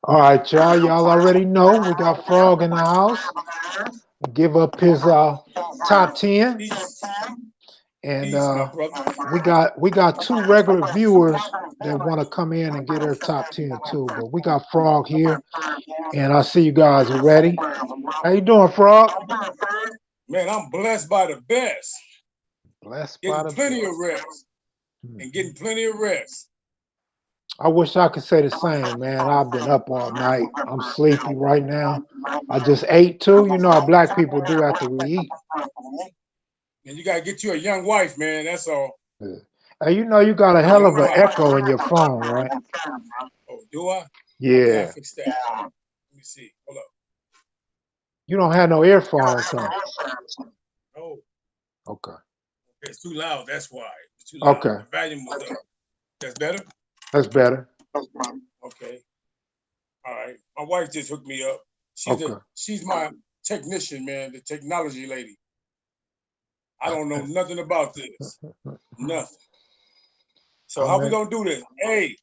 All right, y'all. Y'all already know we got Frog in the house. Give up his top 10, Peace, and peace, my brother. we got two regular viewers that want to come in and get their top 10 too. But we got Frog here, and I see you guys are ready. How you doing, Frog? Man, I'm blessed by the best. Blessed by Getting the plenty of best. rest and Mhm. getting plenty of rest. I wish I could say the same, man. I've been up all night. I'm sleepy right now. I just ate too. You know how black people do after we eat. And you gotta get you a young wife, man. That's all. Yeah. Hey, you know you got a A hell young of an wife. echo in your phone, right? Oh, do I? Okay, I'll Yeah. fix that. Let me see. Hold up. You don't have no earphones, huh? Oh, Okay. it's too loud. That's why. It's too loud. Okay. The volume was up. That's better? That's better. Okay. All right. My wife just hooked me up. Okay. She's my technician, man, the technology lady. I don't know nothing about this. Nothing. So I how we mean, gonna do this? Hey,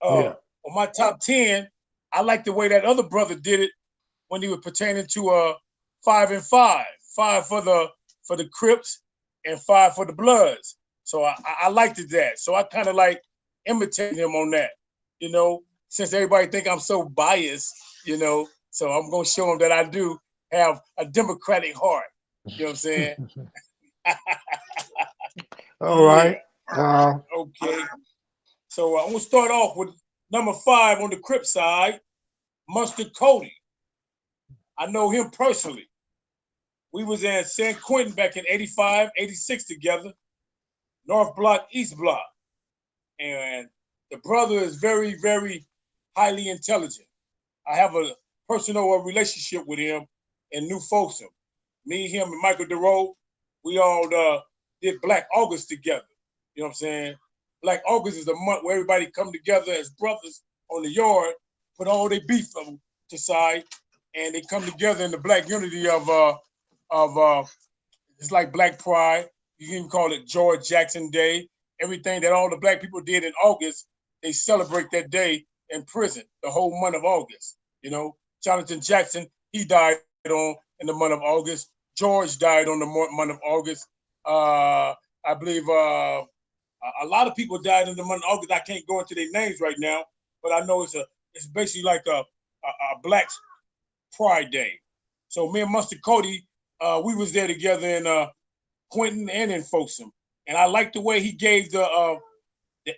yeah. on my top 10, I like the way that other brother did it when he was pertaining to 5 and 5. Five for the Crips and 5 for the Bloods. So I liked it that. So I kind of like imitating him on that, you know, since everybody think I'm so biased, you know. So I'm gonna show them that I do have a democratic heart. You know what I'm saying? All Yeah. right. Uh, Okay. So I'm gonna start off with number 5 on the Crip side, Mustard Cody. I know him personally. We was in San Quentin back in 85, 86 together, North Block, East Block. And the brother is very, very highly intelligent. I have a personal relationship with him in New Folsom. Me, him, and Michael DeRoe, we all did Black August together. You know what I'm saying? Black August is a month where everybody come together as brothers on the yard, put all their beef to the side, and they come together in the black unity of it's like Black Pride. You can even call it George Jackson Day. Everything that all the black people did in August, they celebrate that day in prison, the whole month of August. You know, Jonathan Jackson, he died on in the month of August. George died on the month of August. I believe a lot of people died in the month of August. I can't go into their names right now, but I know it's basically like a black Pride Day. So me and Mustard Cody, we was there together in Quentin and in Folsom, and I like the way he gave the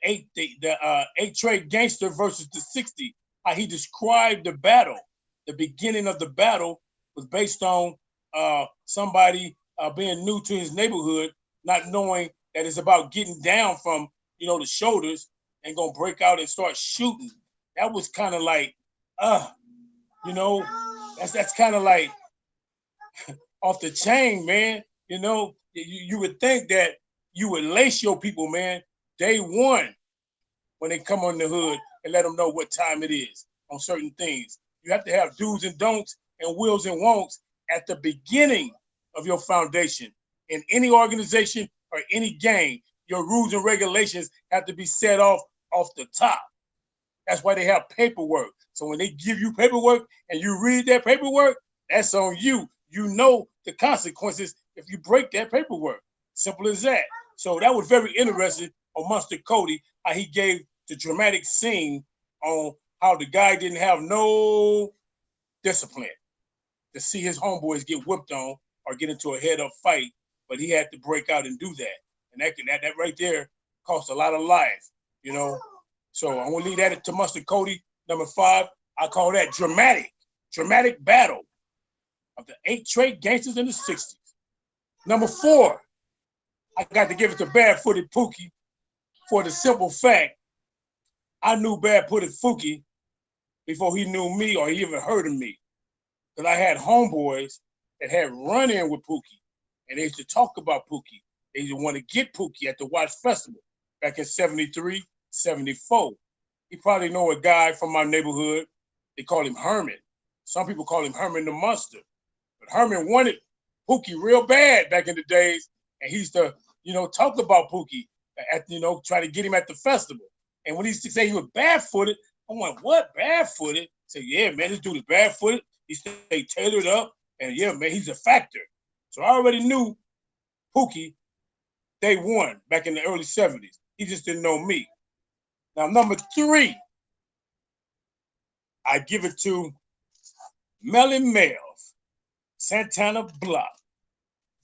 8 trade gangster versus the 60. How he described the battle. The beginning of the battle was based on somebody being new to his neighborhood, not knowing that it's about getting down from the shoulders and gonna break out and start shooting. That was kind of like, uh, you know, that's kind of like off the chain, man. You would think that you would lace your people, man, day one when they come on the hood and let them know what time it is on certain things. You have to have do's and don'ts and wills and won'ts at the beginning of your foundation. In any organization or any gang, your rules and regulations have to be set off the top. That's why they have paperwork. So when they give you paperwork and you read that paperwork, that's on you. You know the consequences if you break that paperwork. Simple as that. So that was very interesting on Mustard Cody, how he gave the dramatic scene on how the guy didn't have no discipline to see his homeboys get whipped on or get into a head-up fight, but he had to break out and do that. And that right there cost a lot of lives, you know. So I'm gonna leave that to Mustard Cody, number 5. I call that dramatic battle of the 8 trade gangsters in the 60s. Number 4, I got to give it to Barefooted Pookie for the simple fact I knew Barefooted Pookie before he knew me or he even heard of me. Because I had homeboys that had run in with Pookie, and they used to talk about Pookie. They used to want to get Pookie at the Watch Festival back in 73, 74. He probably know a guy from my neighborhood. They call him Herman. Some people call him Herman the Monster. But Herman wanted Pookie real bad back in the days, and he used to, talk about Pookie try to get him at the festival. And when he used to say he was barefooted, I'm like, what, barefooted? Say, yeah, man, this dude is barefooted. He stay tailored up, and yeah, man, he's a factor. So I already knew Pookie day one back in the early 70s. He just didn't know me. Now, number three, I give it to Melly Mel, Santana Block.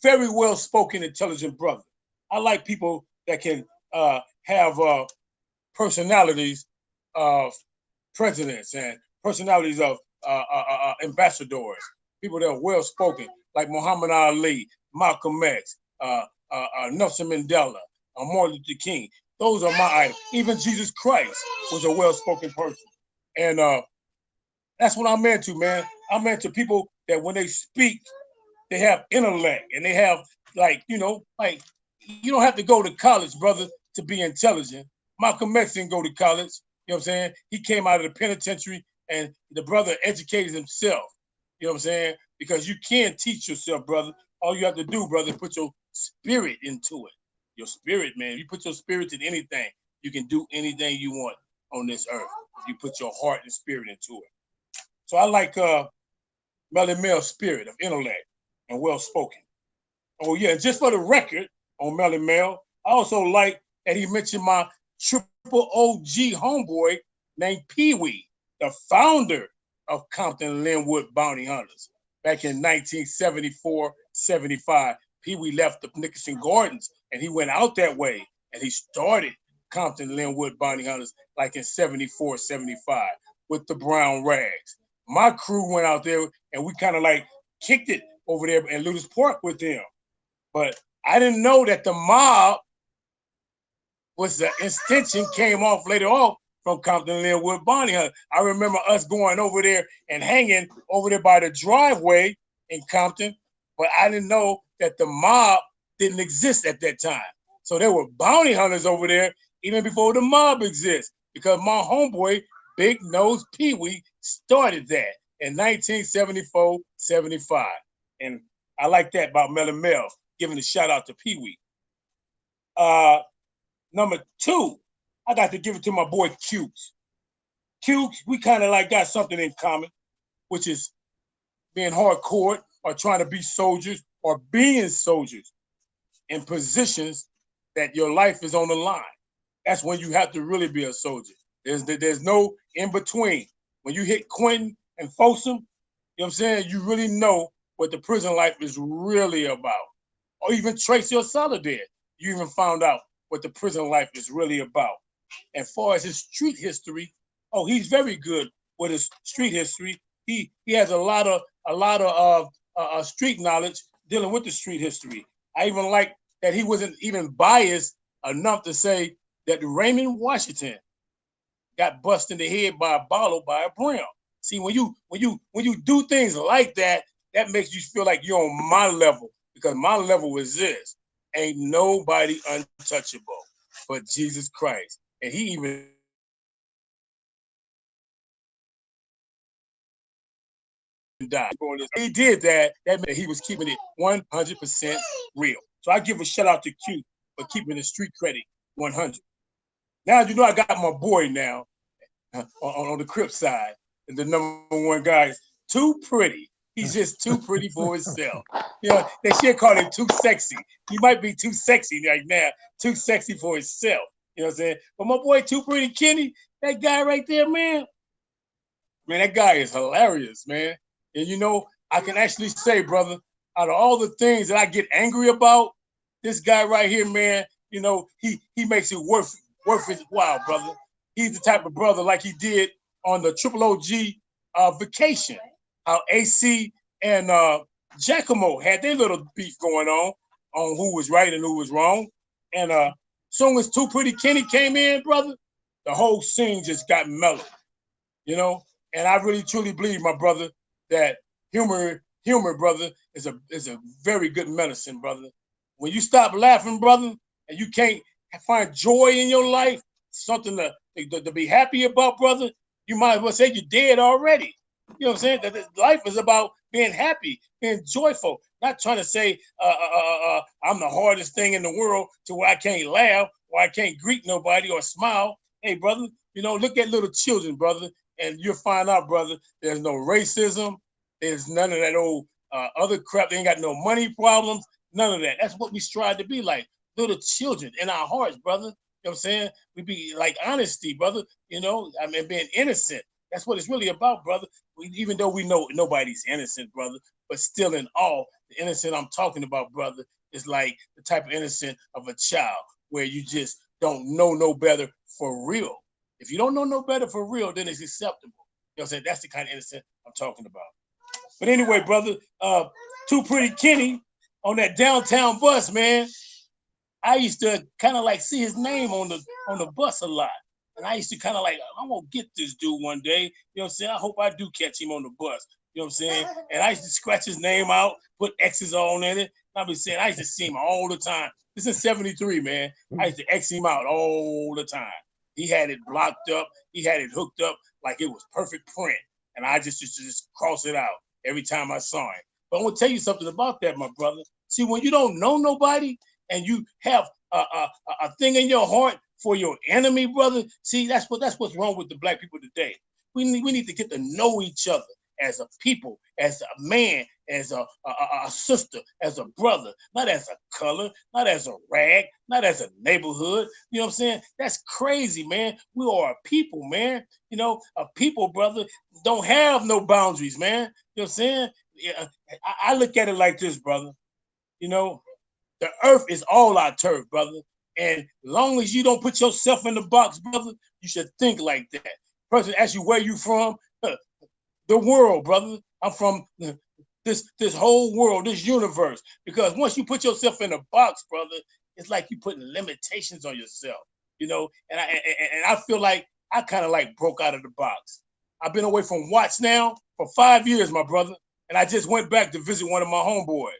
Very well spoken, intelligent brother. I like people that can have personalities of presidents and personalities of ambassadors, people that are well spoken, like Muhammad Ali, Malcolm X, Nelson Mandela, Martin Luther King. Those are my idols. Even Jesus Christ was a well spoken person. And that's what I'm into, man. I'm into people that when they speak, they have intellect and they have like, like you don't have to go to college, brother, to be intelligent. Malcolm X didn't go to college. You know what I'm saying? He came out of the penitentiary and the brother educated himself. You know what I'm saying? Because you can teach yourself, brother. All you have to do, brother, put your spirit into it. Your spirit, man. If you put your spirit in anything, you can do anything you want on this earth. If you put your heart and spirit into it. So I like Melly Mel's spirit of intellect and well spoken. Oh yeah, and just for the record on Melly Mel, I also like that he mentioned my triple OG homeboy named Pee Wee, the founder of Compton Linwood Bounty Hunters. Back in 1974-75, Pee Wee left the Nickerson Gardens and he went out that way and he started Compton Linwood Bounty Hunters like in 74-75 with the Brown Rags. My crew went out there and we kind of like kicked it over there in Ludus Park with them. But I didn't know that the mob was the extension came off later off from Compton Linwood Bounty Hunter. I remember us going over there and hanging over there by the driveway in Compton, but I didn't know that the mob didn't exist at that time. So there were bounty hunters over there even before the mob exists, because my homeboy, Big Nose Pee Wee, started that in 1974-75. And I like that about Melly Mel, giving a shout out to Pee Wee. Number two, I got to give it to my boy Cukes. Cukes, we kind of like got something in common, which is being hardcore or trying to be soldiers or being soldiers in positions that your life is on the line. That's when you have to really be a soldier. There's no in between. When you hit Quentin and Folsom, you know what I'm saying? You really know what the prison life is really about. Or even Tracy or Solidar, you even found out what the prison life is really about. As far as his street history, oh, he's very good with his street history. He has a lot of street knowledge dealing with the street history. I even like that he wasn't even biased enough to say that Raymond Washington got busted in the head by a bottle by a brown. See, when you do things like that, that makes you feel like you're on my level, because my level is this: ain't nobody untouchable but Jesus Christ, and he even died. He did that. That meant he was keeping it 100% real. So I give a shout out to Q for keeping the street credit 100. Now you know I got my boy now on the Crip side, and the number one guy is too pretty. He's just too pretty for himself. You know, they should call him too sexy. He might be too sexy right now, too sexy for himself. You know what I'm saying? But my boy, Too Pretty Kenny, that guy right there, man, that guy is hilarious, man. And you know, I can actually say, brother, out of all the things that I get angry about, this guy right here, man, you know, he makes it worth his while, brother. He's the type of brother like he did on the Triple OG Vacation, how AC and Giacomo had their little beef going on who was right and who was wrong. And soon as Too Pretty Kenny came in, brother, the whole scene just got mellow, you know. And I really truly believe, my brother, that humor, brother, is a very good medicine, brother. When you stop laughing, brother, and you can't find joy in your life, something to be happy about, brother, you might as well say you're dead already. You know what I'm saying? That life is about being happy, being joyful, not trying to say I'm the hardest thing in the world to where I can't laugh or I can't greet nobody or smile. Hey, brother, you know, look at little children, brother. and you'll find out, brother, there's no racism. There's none of that old other crap. They ain't got no money problems. None of that. That's what we strive to be like. Little children in our hearts, brother. You know what I'm saying? We be like honesty, brother. You know, I mean, being innocent. That's what it's really about, brother. Even though we know nobody's innocent, brother, but still in all, the innocent I'm talking about, brother, is like the type of innocent of a child where you just don't know no better for real. If you don't know no better for real, then it's acceptable. You know what I'm saying? That's the kind of innocent I'm talking about. But anyway, brother, Too Pretty Kenny on that downtown bus, man. I used to kind of like see his name on the bus a lot. And I used to kind of like, I'm gonna get this dude one day. You know what I'm saying? I hope I do catch him on the bus. You know what I'm saying? And I used to scratch his name out, put X's on in it. And I be saying I used to see him all the time. This is 73, man. I used to X him out all the time. He had it blocked up, he had it hooked up like it was perfect print. And I just cross it out every time I saw him. But I want to tell you something about that, my brother. See, when you don't know nobody and you have a thing in your heart for your enemy, brother. See, that's what's wrong with the black people today. We need to get to know each other as a people, as a man, as a sister, as a brother, not as a color, not as a rag, not as a neighborhood. You know what I'm saying? That's crazy, man. We are a people, man. You know, a people, brother, don't have no boundaries, man. You know what I'm saying? Yeah, I look at it like this, brother. You know, the earth is all our turf, brother. And long as you don't put yourself in the box, brother, you should think like that. Person asks you where you from, the world, brother. I'm from this whole world, this universe. Because once you put yourself in a box, brother, it's like you putting limitations on yourself, you know. And I feel like I kind of like broke out of the box. I've been away from Watts now for 5 years, my brother, and I just went back to visit one of my homeboys.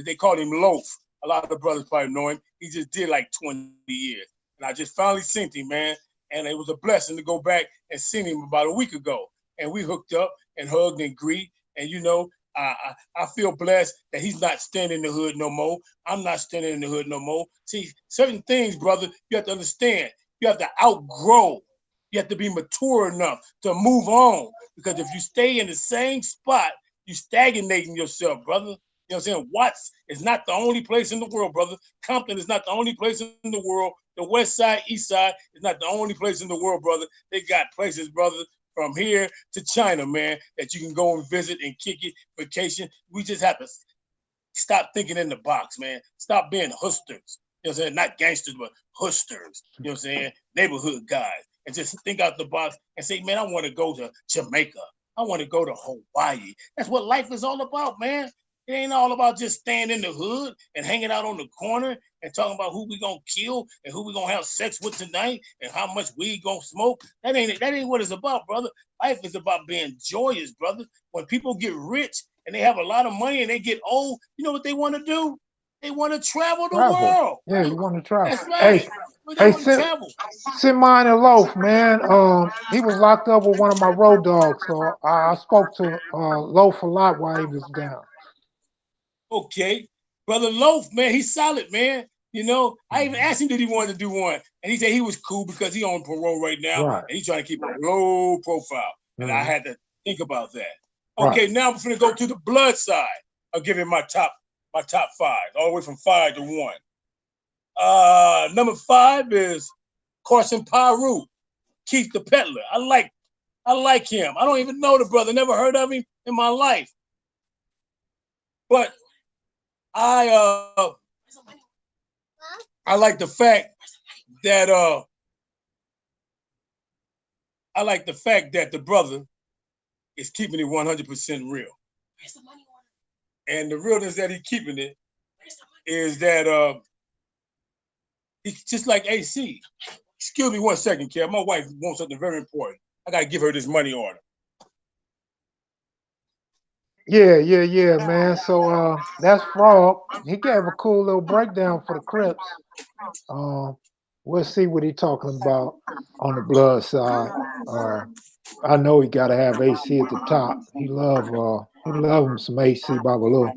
They called him Loaf. A lot of the brothers probably know him. He just did like 20 years, and I just finally seen him, man. And it was a blessing to go back and see him about a week ago. And we hooked up and hugged and greet. And you know, I feel blessed that he's not standing in the hood no more. I'm not standing in the hood no more. See, certain things, brother, you have to understand. You have to outgrow. You have to be mature enough to move on. Because if you stay in the same spot, you're stagnating yourself, brother. You know what I'm saying? Watts is not the only place in the world, brother. Compton is not the only place in the world. The West Side, East Side is not the only place in the world, brother. They got places, brother, from here to China, man, that you can go and visit and kick it, vacation. We just have to stop thinking in the box, man. Stop being hustlers. You know what I'm saying? Not gangsters, but hustlers. You know what I'm saying? Neighborhood guys. And just think out the box and say, man, I want to go to Jamaica. I want to go to Hawaii. That's what life is all about, man. It ain't all about just staying in the hood and hanging out on the corner and talking about who we gonna kill and who we gonna have sex with tonight and how much weed gonna smoke. That ain't what it's about, brother. Life is about being joyous, brother. When people get rich and they have a lot of money and they get old, you know what they want to do? They want to travel the Travel. world. Yeah, you want to travel. That's right. They Hey, want to travel. send mine a Loaf, man. He was locked up with one of my road dogs, so I spoke to Loaf a lot while he was down. Okay. Brother Loaf, man, he's solid, man. You know, I even asked him did he want to do one. And he said he was cool because he on parole right now Right. and he's trying to keep a low profile. And I Mhm. had to think about that. Right. Okay, now I'm gonna go to the blood side. I'll give him my top five, all the way from 5 to 1. Number 5 is Carson Pyru, Keith the Peddler. I like him. I don't even know the brother, never heard of him in my life. But I I like the fact that the brother is keeping it 100% real. And the realness that he's keeping it is that he's just like AC. Excuse me 1 second, Kev. My wife wants something very important. I gotta give her this money order. Yeah, man. So that's Frog. He gave a cool little breakdown for the Crips. Uh, we'll see what he talking about on the blood side. Uh, I know he got to have AC at the top. He love him some AC Babalu.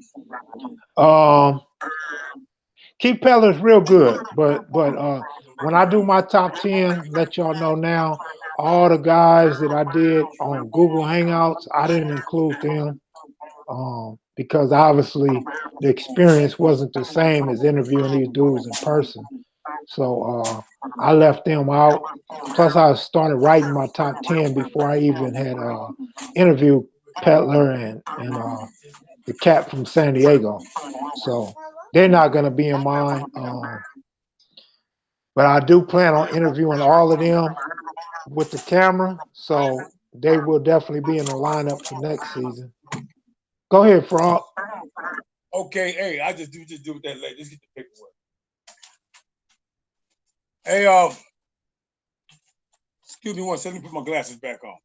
Um, Keith Peller's real good, but when I do my top 10, let y'all know now, all the guys that I did on Google Hangouts, I didn't include them because obviously the experience wasn't the same as interviewing these dudes in person. So I left them out. Plus, I started writing my top 10 before I even had interviewed Petler and the cat from San Diego. So they're not going to be in mine. But I do plan on interviewing all of them with the camera. So they will definitely be in the lineup for next season. Go ahead, Frog. Okay, hey, I just do with that later. Let's get the paperwork. Hey, excuse me one second. Let me put my glasses back on.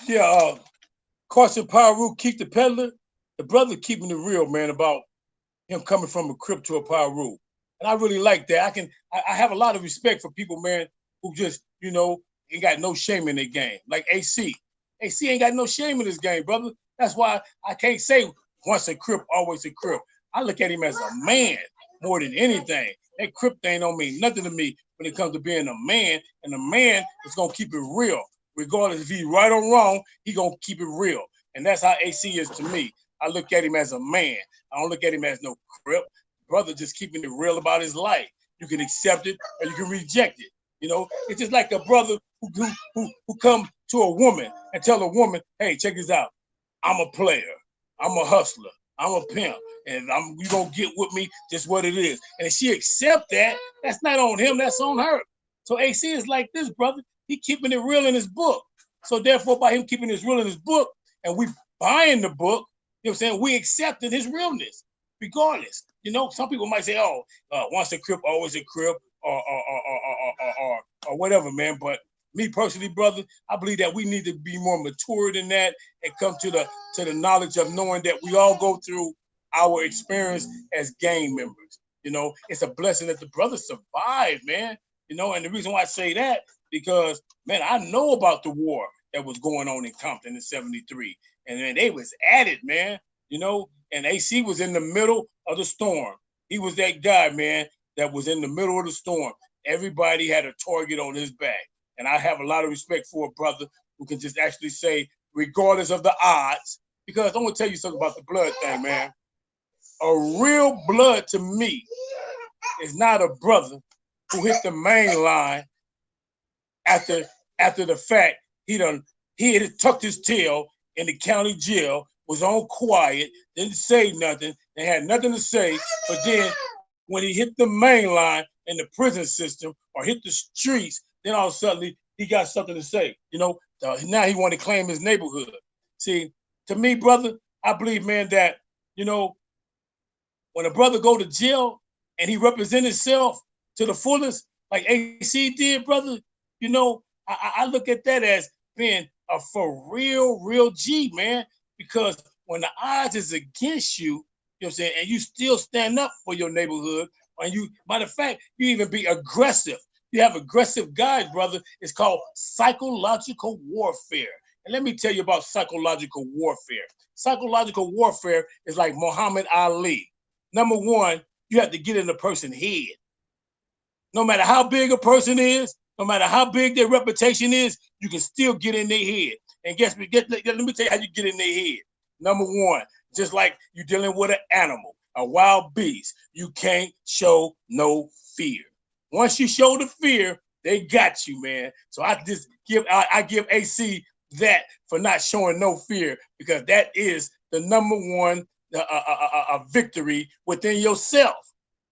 Yeah, Carson Pyru, Keith the Peddler, the brother keeping it real, man, about him coming from a Crip to a Pyru. And I really like that. I have a lot of respect for people, man, who just, ain't got no shame in their game. Like AC. AC ain't got no shame in his game, brother. That's why I can't say once a Crip, always a Crip. I look at him as a man more than anything. That Crip thing don't mean nothing to me when it comes to being a man, and a man is gonna keep it real. Regardless if he's right or wrong, he gonna keep it real. And that's how AC is to me. I look at him as a man. I don't look at him as no Crip. Brother just keeping it real about his life. You can accept it or you can reject it. It's just like a brother who come to a woman and tell a woman, hey, check this out. I'm a player. I'm a hustler. I'm a pimp. And you gonna get with me just what it is. And if she accept that, that's not on him, that's on her. So AC is like this, brother. He keeping it real in his book. So therefore, by him keeping it real in his book, and we buying the book, you know what I'm saying, we accepted his realness, regardless. Some people might say, oh, once a Crip, always a Crip, or whatever, man. But me personally, brother, I believe that we need to be more mature than that and come to the knowledge of knowing that we all go through our experience as gang members. It's a blessing that the brother survived, man. And the reason why I say that, because, man, I know about the war that was going on in Compton in 73. And then they was at it, man, and AC was in the middle of the storm. He was that guy, man, that was in the middle of the storm. Everybody had a target on his back. And I have a lot of respect for a brother who can just actually say, regardless of the odds, because I'm going to tell you something about the blood thing, man. A real blood to me is not a brother who hit the main line after the fact he had tucked his tail in the county jail, was on quiet, didn't say nothing, they had nothing to say, but then when he hit the main line in the prison system or hit the streets, then all of a sudden he got something to say. Now he want to claim his neighborhood. See, to me, brother, I believe, man, that, when a brother go to jail and he represent himself to the fullest, like AC did, brother, I look at that as being a for real G, man, because when the odds is against you, you know what I'm saying, and you still stand up for your neighborhood, and matter of fact, you even be aggressive. You have aggressive guys, brother. It's called psychological warfare. And let me tell you about psychological warfare. Psychological warfare is like Muhammad Ali. Number one, you have to get in the person's head. No matter how big a person is, no matter how big their reputation is, you can still get in their head. And let me tell you how you get in their head. Number one, just like you're dealing with an animal, a wild beast, you can't show no fear. Once you show the fear, they got you, man. So I give AC that for not showing no fear, because that is the number one victory within yourself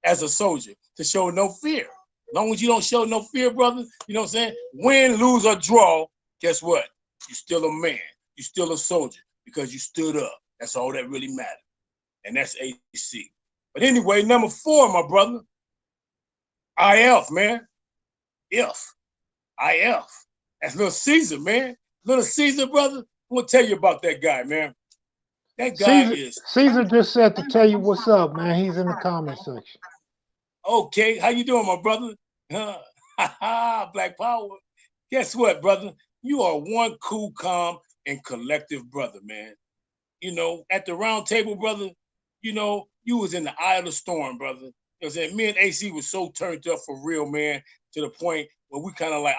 as a soldier, to show no fear. As long as you don't show no fear, brother, you know what I'm saying? Win, lose, or draw, guess what? You're still a man. You're still a soldier because you stood up. That's all that really matters. And that's AC. But anyway, number 4, my brother, IF, man. IF. That's Little Caesar, man. Little Caesar, brother. I'm going to tell you about that guy, man. That guy Caesar just said to tell you what's up, man. He's in the comment section. Okay, how you doing, my brother? Black Power. Guess what, brother? You are one cool, calm, and collective brother, man. At the round table, brother, you was in the eye of the storm, brother. know what I'm saying? Me and AC was so turned up for real, man, to the point where we kind of like,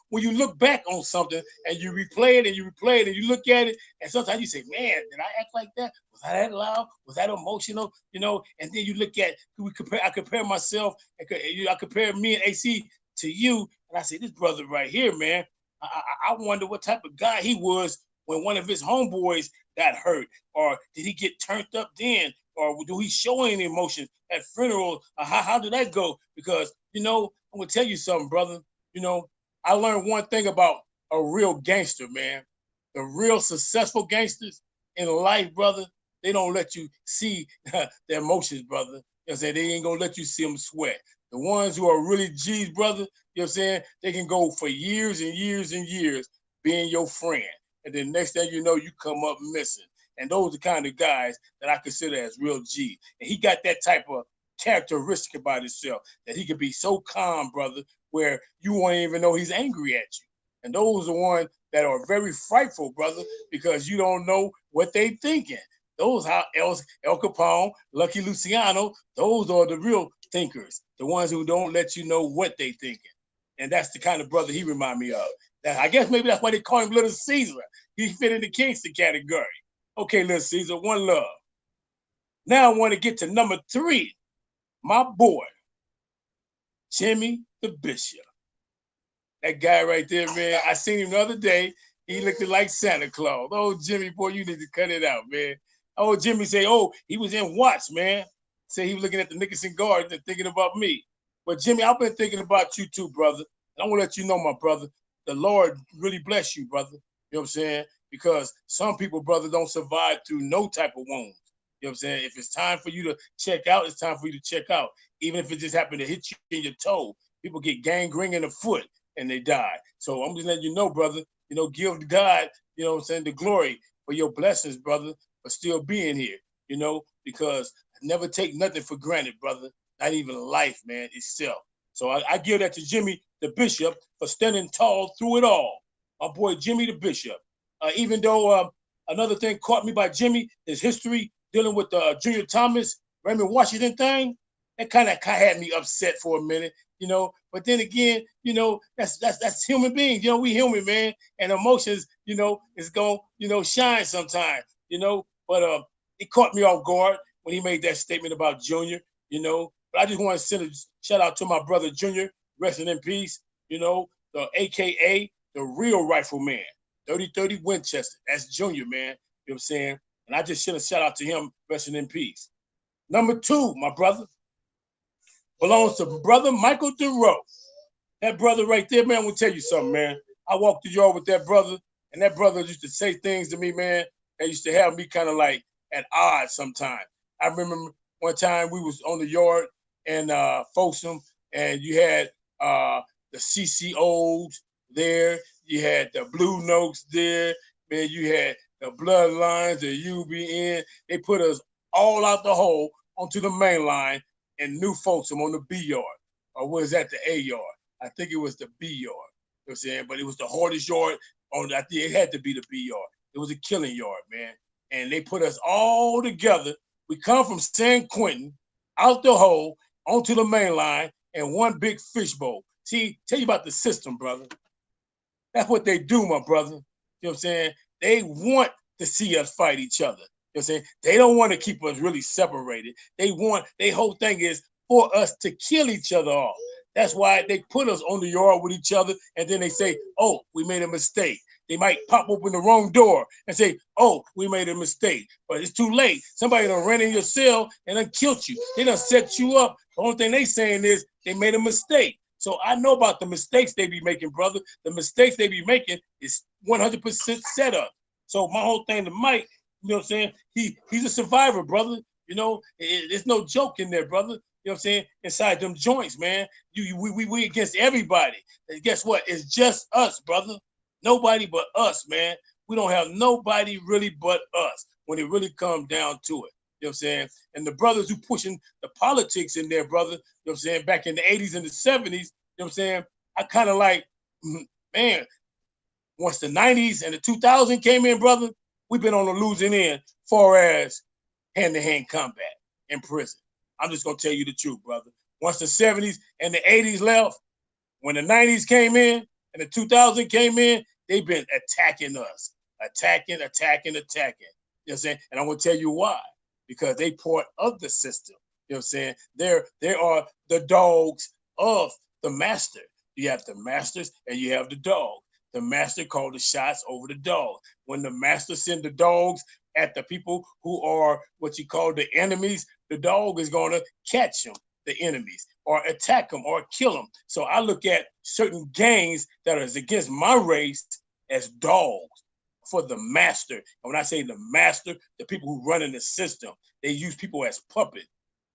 when you look back on something and you replay it and you replay it and you look at it, and sometimes you say, man, did I act like that? Was I that loud? Was that emotional? And then you look at, I compare myself, I compare me and AC to you, and I say, this brother right here, man, I wonder what type of guy he was when one of his homeboys got hurt, or did he get turned up then, or do he show any emotion at funeral? How did that go? Because I'm gonna tell you something, brother. I learned one thing about a real gangster, man. The real successful gangsters in life, brother, they don't let you see their emotions, brother. You know what I'm saying? They ain't gonna let you see them sweat. The ones who are really G's, brother, you know what I'm saying? They can go for years and years and years being your friend. And then next thing you know, you come up missing. And those are the kind of guys that I consider as real G. And he got that type of characteristic about himself that he can be so calm, brother, where you won't even know he's angry at you. And those are the ones that are very frightful, brother, because you don't know what they thinking. Those how El Capone, Lucky Luciano, those are the real thinkers, the ones who don't let you know what they thinking. And that's the kind of brother he remind me of. I guess maybe that's why they call him Little Caesar. He fit in the Kingston category. Okay, Little Caesar, one love. Now I want to get to number 3, my boy, Jimmy the Bishop. That guy right there, man, I seen him the other day. He looked like Santa Claus. Oh, Jimmy, boy, you need to cut it out, man. Oh, Jimmy say, he was in Watts, man. Say he was looking at the Nickerson Garden and thinking about me. But Jimmy, I've been thinking about you too, brother. And I want to let you know, my brother, the Lord really bless you, brother. You know what I'm saying? Because some people, brother, don't survive through no type of wounds. You know what I'm saying? If it's time for you to check out, it's time for you to check out. Even if it just happened to hit you in your toe. People get gangrene in the foot and they die. So I'm just letting you know, brother, give God, what I'm saying, the glory for your blessings, brother, for still being here, because I never take nothing for granted, brother. Not even life, man, itself. So I give that to Jimmy the Bishop for standing tall through it all. My boy Jimmy the Bishop. Even though another thing caught me by Jimmy, his history dealing with the Junior Thomas, Raymond Washington thing, that kind of had me upset for a minute, But then again, that's human beings. We human, man, and emotions, is going, shine sometimes, But it caught me off guard when he made that statement about Junior, But I just want to send a shout out to my brother Junior, resting in peace, the AKA the real rifleman, 30-30 Winchester. That's Junior, man. You know what I'm saying? And I just sent a shout out to him, resting in peace. Number 2, my brother, belongs to brother Michael DeRoe. That brother right there, man, I'm gonna tell you something, man. I walked the yard with that brother, and that brother used to say things to me, man, that used to have me kind of like at odds sometimes. I remember one time we was on the yard in Folsom, and you had the CCOs there, you had the Blue Notes there, man, you had the Bloodlines, the UBN. They put us all out the hole onto the main line and New Folsom on the B yard, or was that the A yard? I think it was the B yard. You know what I'm saying? But it was the hardest yard on. I think it had to be the B yard. It was a killing yard, man. And they put us all together. We come from San Quentin, out the hole, onto the main line, and one big fishbowl. See, tell you about the system, brother. That's what they do, my brother. You know what I'm saying? They want to see us fight each other. You know what I'm saying? They don't want to keep us really separated. Their whole thing is for us to kill each other off. That's why they put us on the yard with each other, and then they say, oh, we made a mistake. They might pop open the wrong door and say, oh, we made a mistake. But it's too late. Somebody done ran in your cell and done killed you. They done set you up. The only thing they saying is they made a mistake. So I know about the mistakes they be making, brother. The mistakes they be making is 100% set up. So my whole thing to Mike, you know what I'm saying? He's a survivor, brother. There's no joke in there, brother. You know what I'm saying? Inside them joints, man. We against everybody. And guess what? It's just us, brother. Nobody but us, man. We don't have nobody really but us when it really comes down to it. You know what I'm saying? And the brothers who pushing the politics in there, brother, you know what I'm saying, back in the 80s and the 70s, you know what I'm saying? I kind of like, man, once the 90s and the 2000s came in, brother, we've been on the losing end far as hand-to-hand combat in prison. I'm just gonna tell you the truth, brother. Once the 70s and the 80s left, when the 90s came in and the 2000 came in, they've been attacking us, attacking. You know what I'm saying? And I'm gonna tell you why. Because they part of the system. You know what I'm saying? They are the dogs of the master. You have the masters and you have the dog. The master called the shots over the dog. When the master send the dogs at the people who are what you call the enemies, the dog is going to catch them, the enemies, or attack them or kill them. So I look at certain gangs that are against my race as dogs for the master. And when I say the master, the people who run in the system, they use people as puppets,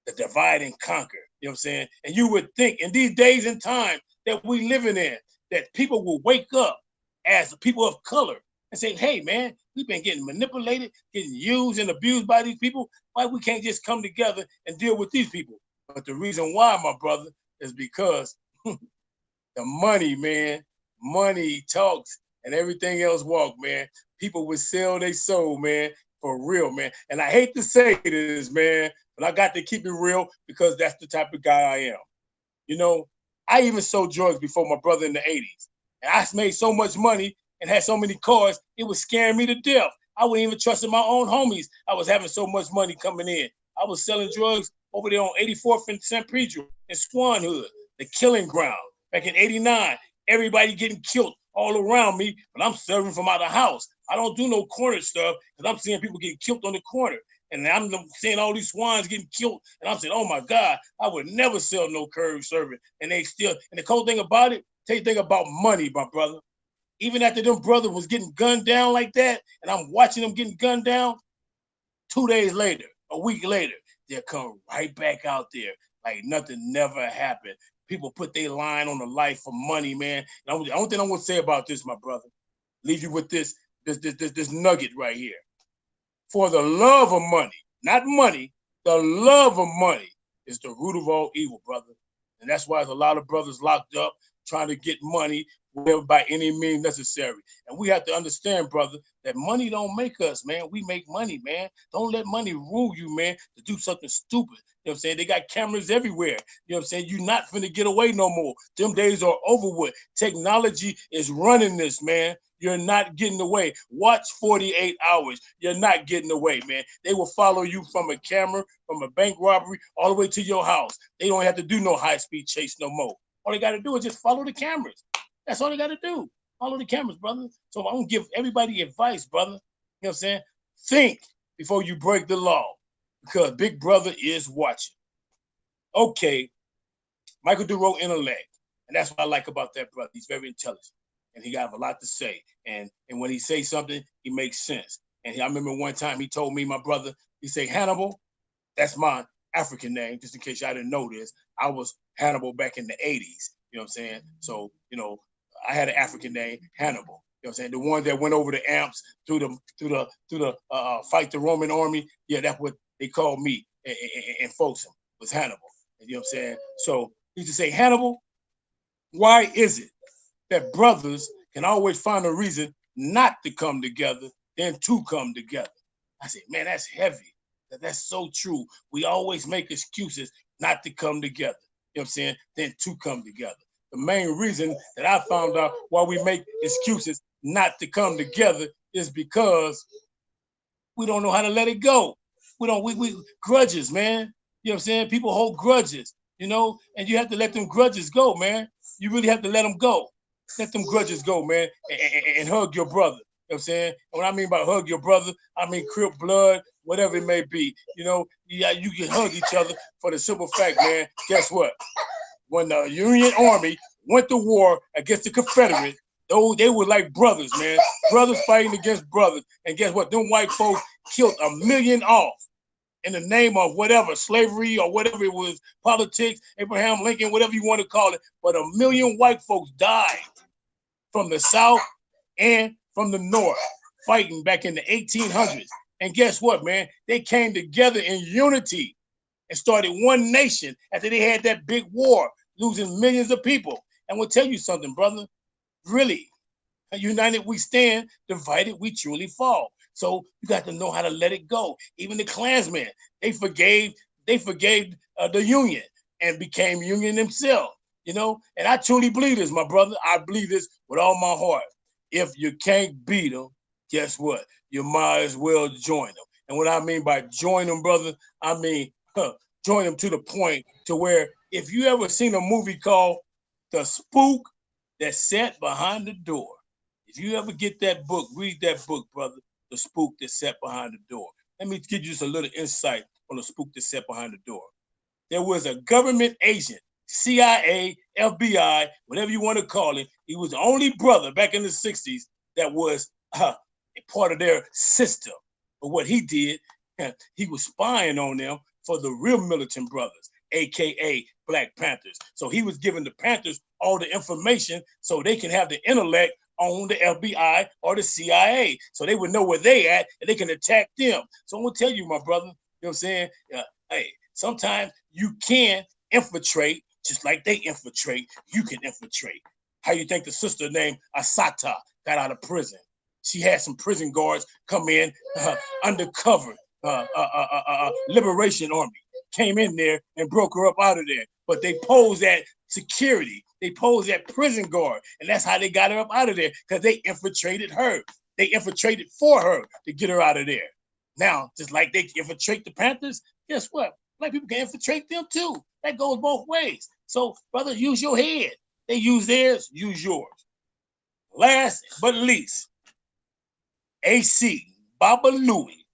the divide and conquer. You know what I'm saying? And you would think in these days and time that we living in, that people will wake up as people of color and say, hey, man, we've been getting manipulated, getting used and abused by these people. Why we can't just come together and deal with these people? But the reason why, my brother, is because the money, man, money talks and everything else walk, man. People would sell their soul, man, for real, man. And I hate to say this, man, but I got to keep it real because that's the type of guy I am. You know, I even sold drugs before my brother in the 80s. And I made so much money and had so many cars, it was scaring me to death. I wouldn't even trust in my own homies. I was having so much money coming in. I was selling drugs over there on 84th and St. Pedro in Swan Hood, the killing ground. Back in 89, everybody getting killed all around me, but I'm serving from out of house. I don't do no corner stuff because I'm seeing people getting killed on the corner. And I'm seeing all these swines getting killed. And I'm saying, oh my God, I would never sell no curb serving. And they still, and the cool thing about it, tell you thing about money, my brother. Even after them brother was getting gunned down like that, and I'm watching them getting gunned down, 2 days later, a week later, they'll come right back out there like nothing never happened. People put their line on the life for money, man. And the only thing I'm gonna say about this, my brother, leave you with this nugget right here. For the love of money, not money, the love of money is the root of all evil, brother. And that's why there's a lot of brothers locked up trying to get money whatever by any means necessary. And we have to understand, brother, that money don't make us, man. We make money, man. Don't let money rule you, man, to do something stupid. You know what I'm saying? They got cameras everywhere. You know what I'm saying? You're not finna get away no more. Them days are over with. Technology is running this, man. You're not getting away. Watch 48 hours. You're not getting away, man. They will follow you from a camera, from a bank robbery, all the way to your house. They don't have to do no high-speed chase no more. All they got to do is just follow the cameras. That's all they got to do. Follow the cameras, brother. So I'm going to give everybody advice, brother. You know what I'm saying? Think before you break the law because Big Brother is watching. Okay, Michael DeRoe intellect. And that's what I like about that brother. He's very intelligent. And he got a lot to say. And when he says something, he makes sense. And I remember one time he told me, my brother, he said, Hannibal, that's my African name, just in case y'all didn't know this. I was Hannibal back in the 80s. You know what I'm saying? So, you know, I had an African name, Hannibal. You know what I'm saying? The one that went over the Alps through the fight the Roman army. Yeah, that's what they called me in Folsom, was Hannibal. You know what I'm saying? So he used to say, Hannibal, why is it that brothers can always find a reason not to come together than to come together? I said, man, that's heavy. That's so true. We always make excuses not to come together. You know what I'm saying? Than to come together. The main reason that I found out why we make excuses not to come together is because we don't know how to let it go. We grudges, man. You know what I'm saying? People hold grudges, you know, and you have to let them grudges go, man. You really have to let them go. Let them grudges go, man, and hug your brother. You know what I'm saying? And what I mean by hug your brother, I mean Crip blood, whatever it may be. You know, yeah, you can hug each other for the simple fact, man. Guess what? When the Union Army went to war against the Confederates, they were like brothers, man. Brothers fighting against brothers. And guess what? Them white folks killed 1 million off in the name of whatever, slavery or whatever it was, politics, Abraham Lincoln, whatever you want to call it. But 1 million white folks died from the South and from the North fighting back in the 1800s. And guess what, man? They came together in unity and started one nation after they had that big war, losing millions of people. And we'll tell you something, brother. Really, united we stand, divided we truly fall. So you got to know how to let it go. Even the Klansmen, they forgave they forgave the Union and became Union themselves. You know, and I truly believe this, my brother. I believe this with all my heart. If you can't beat them, guess what? You might as well join them. And what I mean by join them, brother, I mean join them to the point to where if you ever seen a movie called The Spook That Sat Behind the Door, if you ever get that book, read that book, brother, The Spook That Sat Behind the Door. Let me give you just a little insight on the spook that sat behind the door. There was a government agent, CIA, FBI, whatever you want to call it. He was the only brother back in the 60s that was a part of their system. But what he did, he was spying on them for the real militant brothers, AKA Black Panthers. So he was giving the Panthers all the information so they can have the intellect on the FBI or the CIA. So they would know where they at and they can attack them. So I'm going to tell you, my brother, you know what I'm saying? Hey, sometimes you can infiltrate just like they infiltrate. You can infiltrate. How you think the sister named Asata got out of prison? She had some prison guards come in undercover. Liberation Army came in there and broke her up out of there. But they posed at security. They posed at prison guard. And that's how they got her up out of there, because they infiltrated her. They infiltrated for her to get her out of there. Now, just like they infiltrate the Panthers, guess what? Black people can infiltrate them too. That goes both ways. So, brother, use your head. They use theirs, use yours. Last but least, AC, Baba Louie,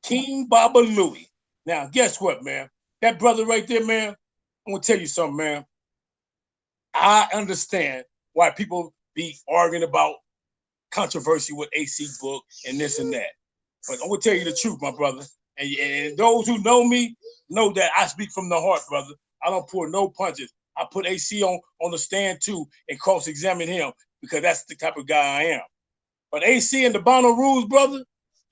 King Baba Louie. Now, guess what, man? That brother right there, man, I'm going to tell you something, man. I understand why people be arguing about controversy with AC book and this and that. But I'm going to tell you the truth, my brother. And those who know me know that I speak from the heart, brother. I don't pull no punches. I put AC on the stand too and cross-examine him because that's the type of guy I am. But AC and the Bono Rules, brother,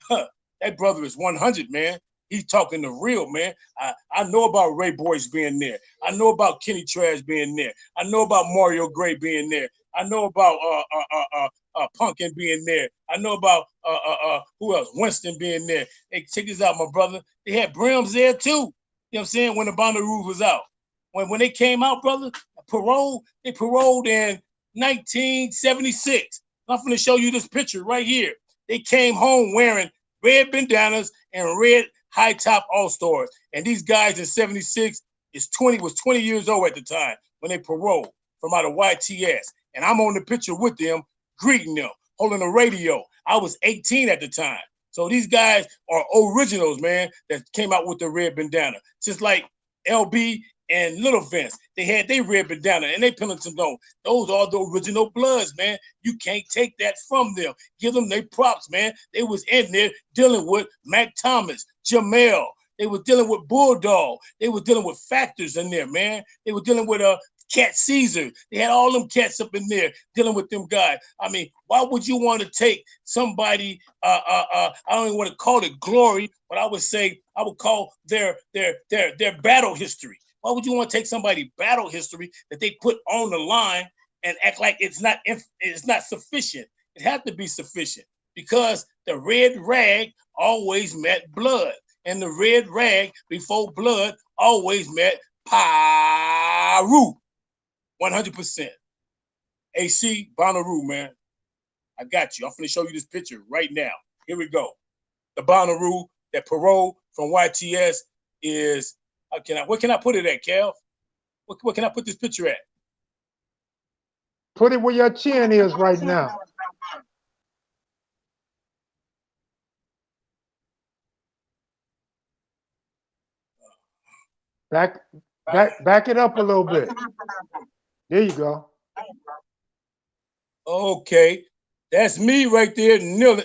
that brother is 100, man. He's talking the real, man. I know about Ray Boyce being there. I know about Kenny Trash being there. I know about Mario Gray being there. I know about Punkin being there. I know about who else? Winston being there. Hey, check this out, my brother. They had Brims there too. You know what I'm saying? When the Bono Rules was out. When they came out, brother, they paroled in 1976. I'm going to show you this picture right here. They came home wearing red bandanas and red high top all-stars. And these guys in 76 was 20 years old at the time when they paroled from out of YTS. And I'm on the picture with them, greeting them, holding a radio. I was 18 at the time. So these guys are originals, man, that came out with the red bandana. Just like LB and Little Vince, they had their red bandana and they Pendleton Dome. Those are the original Bloods, man. You can't take that from them. Give them their props, man. They was in there dealing with Mac Thomas, Jamel. They were dealing with Bulldog. They were dealing with factors in there, man. They were dealing with Cat Caesar. They had all them cats up in there dealing with them guys. I mean, why would you want to take somebody, I don't even want to call it glory, but I would call their battle history. Why would you want to take somebody's battle history that they put on the line and act like it's not sufficient? It had to be sufficient because the red rag always met blood, and the red rag before blood always met Paru. 100%. AC, Bonnaroo, man. I got you. I'm finna show you this picture right now. Here we go. The Bonnaroo, that parole from YTS is, where can I put it at, Cal? What can I put this picture at? Put it where your chin is right now. Back it up a little bit. There you go. Okay. That's me right there.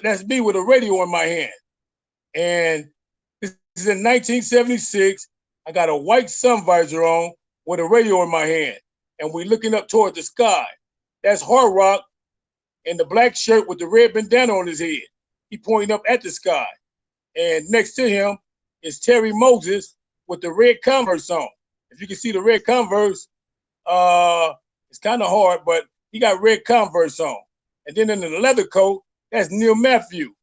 That's me with a radio in my hand. And this is in 1976. I got a white sun visor on with a radio in my hand. And we're looking up toward the sky. That's Hard Rock in the black shirt with the red bandana on his head. He pointing up at the sky. And next to him is Terry Moses with the red Converse on. If you can see the red Converse, it's kind of hard, but he got red Converse on. And then in the leather coat, that's Neil Matthew,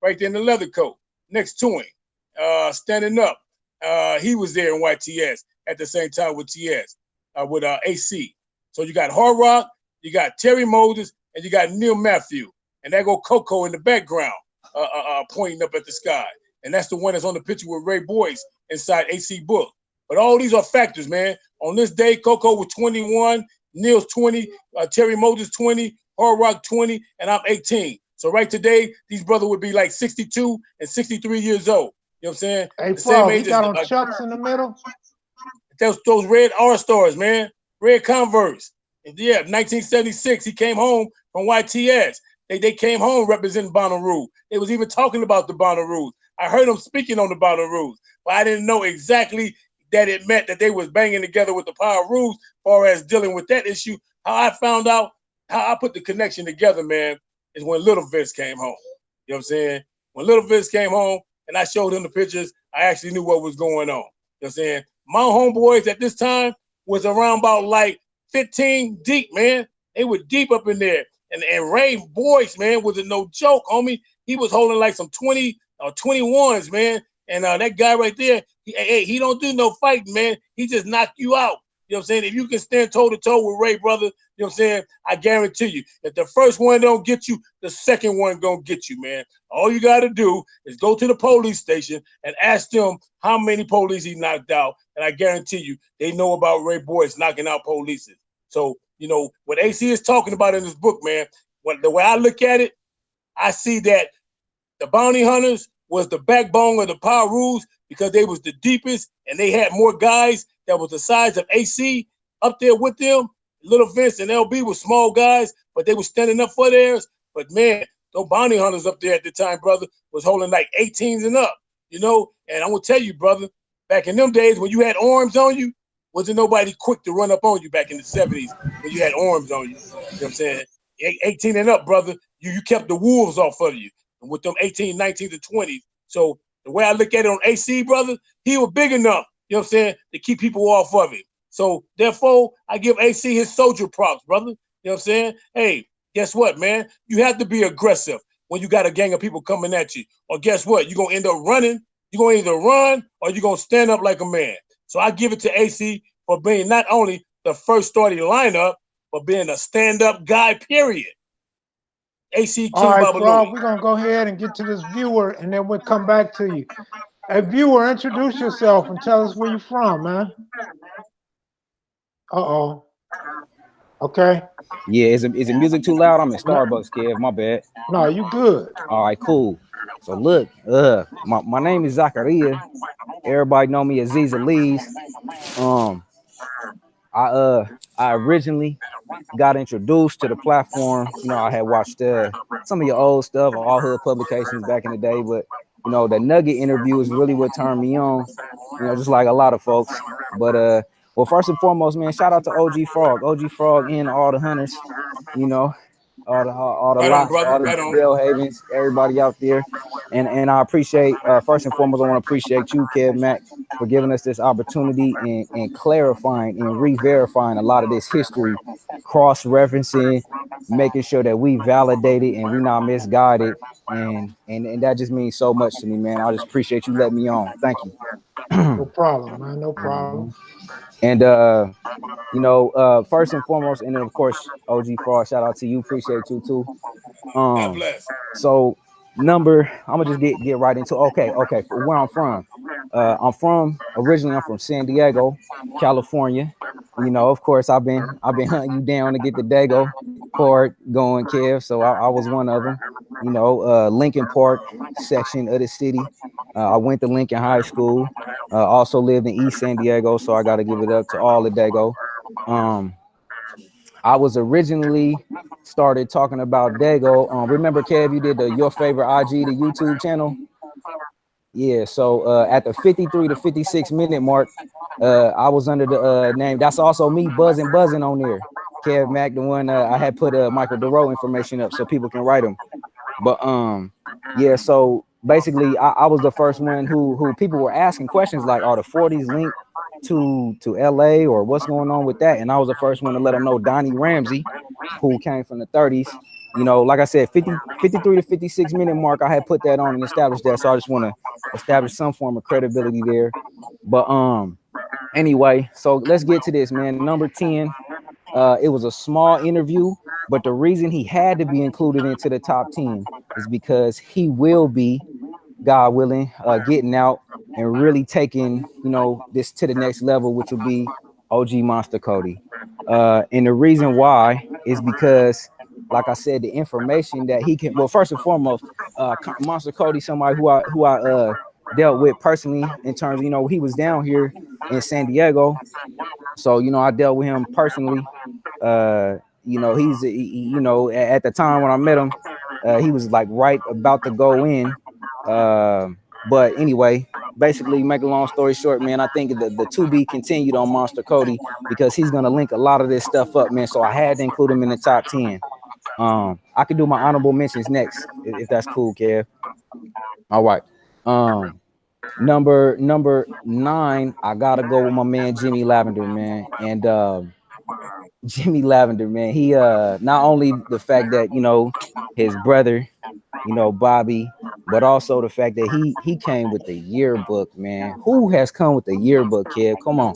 right there in the leather coat, next to him, standing up. he was there in YTS at the same time with TS, with AC. So you got Hard Rock, you got Terry Moses, and you got Neil Matthew, and there go Coco in the background, pointing up at the sky, and that's the one that's on the picture with Ray Boyce inside AC book. But all these are factors, man. On this day, Coco was 21, Neil's 20, Terry Moses 20, Hard Rock 20, and I'm 18. So right today, these brothers would be like 62 and 63 years old. You know what I'm saying? Hey, The same Frog, he age got as on Chucks in the middle? those red R-Stars, man. Red Converse. And yeah, 1976, he came home from YTS. They came home representing Bonnaroo. They was even talking about the Bonnaroos. I heard them speaking on the Bonnaroos, but I didn't know exactly that it meant that they was banging together with the Power Rules as far as dealing with that issue. How I found out, how I put the connection together, man, is when Little Vince came home. You know what I'm saying? When Little Vince came home and I showed him the pictures, I actually knew what was going on. You know what I'm saying? My homeboys at this time was around about like 15 deep, man. They were deep up in there. And Ray Boyce, man, was a no joke, homie. He was holding like some 20 or 21s, man. And that guy right there, he don't do no fighting, man. He just knock you out. You know what I'm saying? If you can stand toe-to-toe with Ray, brother, you know what I'm saying? I guarantee you, if the first one don't get you, the second one gonna get you, man. All you got to do is go to the police station and ask them how many police he knocked out. And I guarantee you, they know about Ray Boyce knocking out police. So, you know, what AC is talking about in this book, man, the way I look at it, I see that the bounty hunters was the backbone of the Power Rules because they was the deepest and they had more guys that was the size of AC up there with them. Little Vince and LB were small guys, but they were standing up for theirs. But man, those bounty hunters up there at the time, brother, was holding like 18s and up, you know? And I'm gonna tell you, brother, back in them days when you had arms on you, wasn't nobody quick to run up on you back in the 70s when you had arms on you. You know what I'm saying? 18 and up, brother, you kept the wolves off of you. And with them 18, 19 to 20s. So the way I look at it on AC, brother, he was big enough, you know what I'm saying, to keep people off of him. So therefore, I give AC his soldier props, brother. You know what I'm saying? Hey, guess what, man? You have to be aggressive when you got a gang of people coming at you. Or guess what? You're going to end up running. You're going to either run or you're going to stand up like a man. So I give it to AC for being not only the first starting lineup, but being a stand-up guy, period. AC King All right, Babaloo. Frog, we're going to go ahead and get to this viewer, and then we'll come back to you. Hey, viewer, introduce yourself and tell us where you're from, man. Uh-oh. Okay. Yeah, is it music too loud? I'm in Starbucks, Kev. My bad. No, you good. All right, cool. So look, my name is Zachariah. Everybody know me as Ziza Lees. I originally got introduced to the platform. You know, I had watched some of your old stuff, All Hood publications back in the day, but you know, the Nugget interview is really what turned me on. You know, just like a lot of folks. But well, first and foremost, man, shout out to OG Frog, and all the hunters. You know, all the Right on, locks, brother. all the Right on. Bell Havens, everybody out there. And I appreciate, first and foremost, I want to appreciate you, Kev Mack, for giving us this opportunity and clarifying and re-verifying a lot of this history, cross-referencing, making sure that we validate it and we not misguided. And that just means so much to me, man. I just appreciate you letting me on. Thank you. No problem, man. No problem. And you know, first and foremost, and then of course, OG Fraud, shout out to you. Appreciate you too. God bless. So I'm gonna just get right into okay, for where I'm from. Originally I'm from San Diego, California. You know, of course, I've been hunting you down to get the Dago card going, Kev. So I was one of them. You know, Lincoln Park section of the city. I went to Lincoln High School. Also lived in East San Diego, so I got to give it up to all the Dago. I was originally started talking about Dago. Remember, Kev, you did the Your Favorite IG, the YouTube channel? Yeah, so at the 53 to 56 minute mark, I was under the name. That's also me buzzing on there. Kev Mack, the one I had put Michael DeRoe information up so people can write them. But yeah, so basically I was the first one who people were asking questions like, are the 40s linked to LA or what's going on with that? And I was the first one to let them know Donnie Ramsey, who came from the 30s, you know, like I said, 53 to 56 minute mark, I had put that on and established that. So I just want to establish some form of credibility there. But anyway, so let's get to this, man. Number 10, it was a small interview, but the reason he had to be included into the top 10 is because he will be, God willing, getting out and really taking, you know, this to the next level, which will be OG Monster Cody. And the reason why is because, like I said, the information that he can, well, first and foremost, Monster Cody, somebody who I dealt with personally in terms of, you know, he was down here in San Diego. So, you know, I dealt with him personally. You know, you know, at the time when I met him, he was like right about to go in. But anyway, basically, make a long story short, man, I think the to be continued on Monster Cody because he's gonna link a lot of this stuff up, man. So I had to include him in the top 10. I could do my honorable mentions next if that's cool, Kev. All right. Number 9, I gotta go with my man Jimmy Lavender, man. And Jimmy Lavender, man, he not only the fact that, you know, his brother, you know, Bobby, but also the fact that he came with the yearbook, man. Who has come with the yearbook, kid? Come on.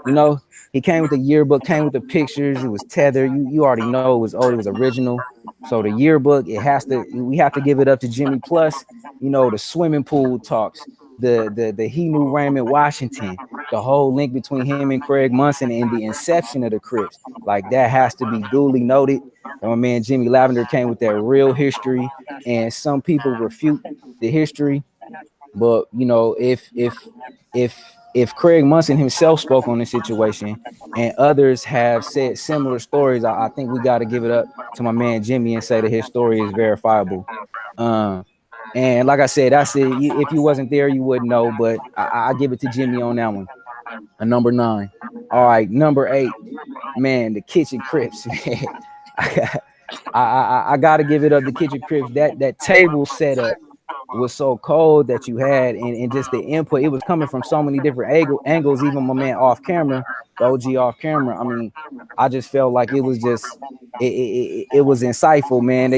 You know, he came with the yearbook, came with the pictures. It was tethered. You already know it was old. It was original. So the yearbook, we have to give it up to Jimmy. Plus, you know, the swimming pool talks, the he knew Raymond Washington, the whole link between him and Craig Munson and the inception of the Crips. Like that has to be duly noted. And my man Jimmy Lavender came with that real history, and some people refute the history. But you know, if Craig Munson himself spoke on the situation and others have said similar stories, I think we got to give it up to my man Jimmy and say that his story is verifiable. Um, and like I said, that's it. If you wasn't there, you wouldn't know. But I give it to Jimmy on that one. A number 9. All right, number 8, man, the Kitchen Crips. Man. I got to give it up. The Kitchen Crips. That table setup was so cold that you had, and just the input. It was coming from so many different angles. Even my man off camera, the OG off camera. I mean, I just felt like it was just it was insightful, man.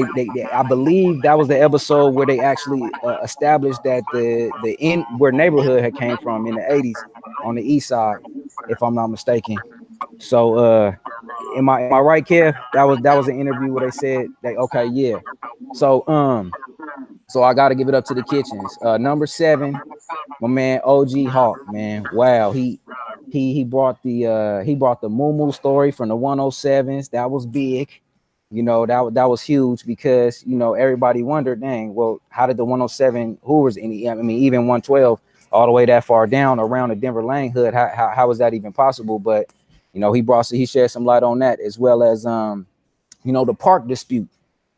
I believe that was the episode where they actually established that the in where neighborhood had came from in the 80s on the east side, if I'm not mistaken. So am I right, Kev? That was an interview where they said they okay, yeah. So so I got to give it up to the Kitchens. Number 7, my man OG Hawk, man. Wow, he brought the Moo story from the 107s. That was big. You know, that was huge because, you know, everybody wondered, dang, well, how did the 107 Hoovers, I mean, even 112 all the way that far down around the Denver Lane hood, how was that even possible? But, you know, he shed some light on that, as well as you know, the park dispute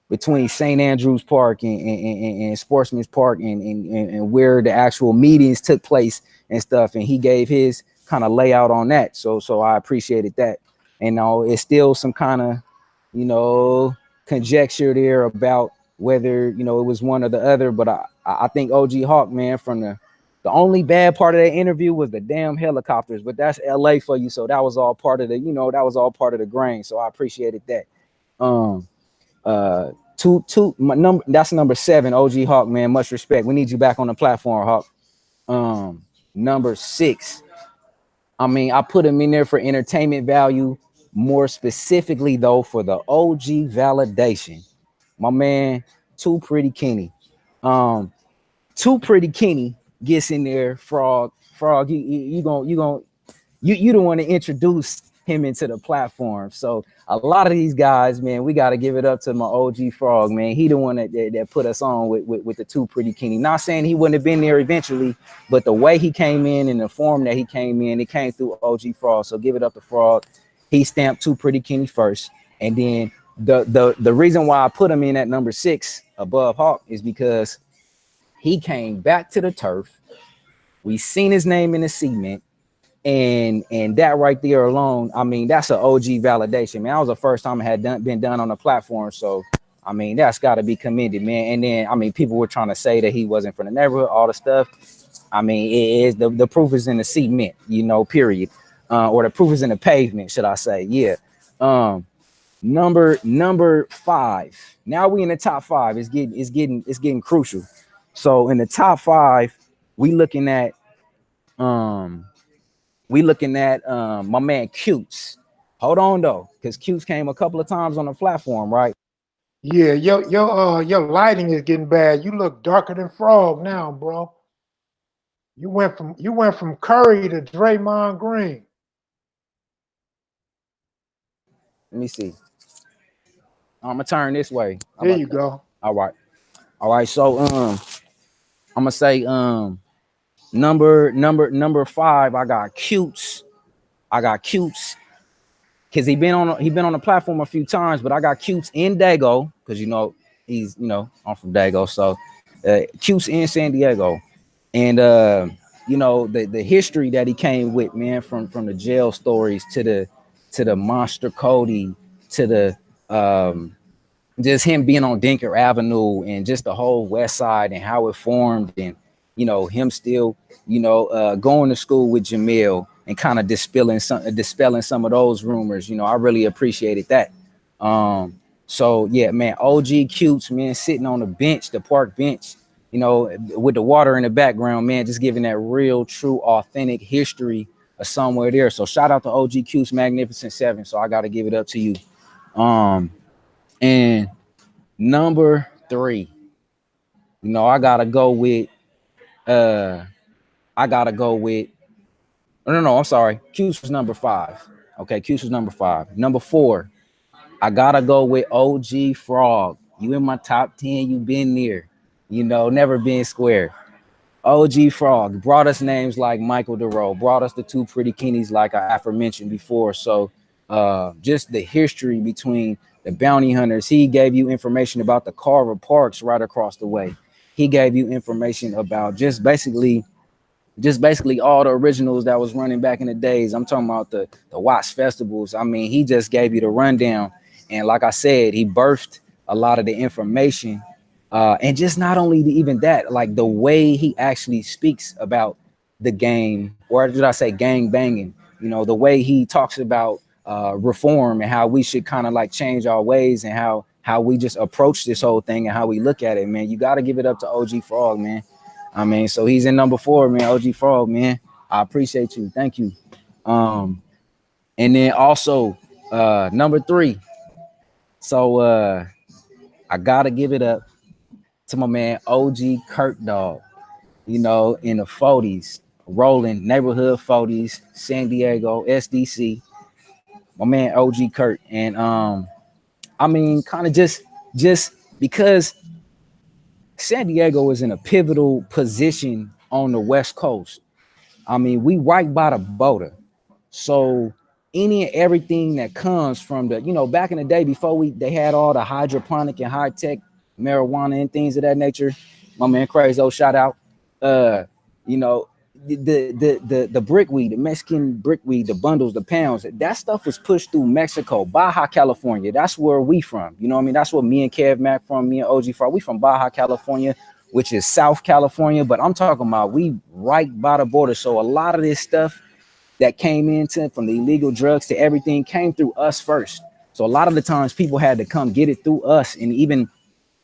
between St. Andrews Park and Sportsman's Park and where the actual meetings took place and stuff. And he gave his kind of layout on that. So I appreciated that. And it's still some kind of, you know, conjecture there about whether, you know, it was one or the other. But I think OG Hawk, man, from the only bad part of that interview was the damn helicopters, but that's LA for you. So that was all part of the grain. So I appreciated that. My number, that's number 7, OG Hawk, man. Much respect. We need you back on the platform, Hawk. Number 6, I mean, I put him in there for entertainment value, more specifically though for the OG validation. My man, Too Pretty Kenny. Too Pretty Kenny gets in there. Frog, you don't want to introduce him into the platform. So a lot of these guys, man, we got to give it up to my OG Frog, man. He the one that put us on with the Too Pretty Kenny. Not saying he wouldn't have been there eventually, but the way he came in and the form that he came in, it came through OG Frog. So give it up to Frog. He stamped Too Pretty Kenny first. And then the reason why I put him in at number 6 above Hawk is because he came back to the turf. We seen his name in the cement. And that right there alone, I mean, that's an OG validation, man. That was the first time it had been done on the platform. So, I mean, that's got to be commended, man. And then, I mean, people were trying to say that he wasn't from the neighborhood, all the stuff. I mean, it is the proof is in the cement, you know, period. Or the proof is in the pavement, should I say. Yeah. Number 5. Now we in the top 5. It's getting crucial. So in the top 5, we looking at um my man Cutes. Hold on though, because Cutes came a couple of times on the platform, right? Yeah, your lighting is getting bad. You look darker than Frog now, bro. You went from Curry to Draymond Green. Let me see. I'm gonna turn this way. How There about you that? go. All right. All right. So I'm gonna say number 5, I got Cutes. I got Cutes. Cause he been on the platform a few times, but I got Cutes in Dago, because I'm from Dago, so Cutes in San Diego, and the history that he came with, man, from the jail stories to the Monster Cody to the just him being on Dinker Avenue and just the whole West Side and how it formed, and him still going to school with Jamil and kind of dispelling some of those rumors. I really appreciated that. So yeah, man, OG Cutes, man, sitting on the bench, the park bench, with the water in the background, man, just giving that real, true, authentic history of somewhere there. So shout out to OG Cutes, Magnificent Seven. So I got to give it up to you. And number 3, I gotta go with I gotta go with no, I'm sorry. Cuse was number 5. Okay, Cuse was number 5. Number 4, I gotta go with OG Frog. You in my top 10, you been there. Never been square. OG Frog brought us names like Michael DeRoe, brought us the Two Pretty Kennies like I aforementioned before. So just the history between the bounty hunters. He gave you information about the Carver Parks right across the way. He gave you information about just basically all the originals that was running back in the days. I'm talking about the Watts festivals. I mean, he just gave you the rundown. And like I said, he birthed a lot of the information. And just not only even that, like the way he actually speaks about the game, or did I say gang banging? The way he talks about reform and how we should kind of like change our ways, and how we just approach this whole thing and how we look at it, man. You got to give it up to OG Frog, man. I mean, so he's in number 4, man. OG Frog, man. I appreciate you. Thank you. And then also number 3. So I gotta give it up to my man OG Kurt Dog. In the 40s, rolling neighborhood 40s, San Diego, SDC. My man OG Kurt. And I mean, kind of just because San Diego is in a pivotal position on the West Coast. I mean, we right by the border. So any and everything that comes from back in the day before they had all the hydroponic and high tech marijuana and things of that nature. My man Crazy, shout out. You know, the brickweed, the Mexican brickweed, the bundles, the pounds, that stuff was pushed through Mexico, Baja California. That's where we from. You know what I mean? That's where me and Kev Mac from, me and OG from. We from Baja California, which is South California, but I'm talking about we right by the border. So a lot of this stuff that came into from the illegal drugs to everything came through us first. So a lot of the times people had to come get it through us. And even,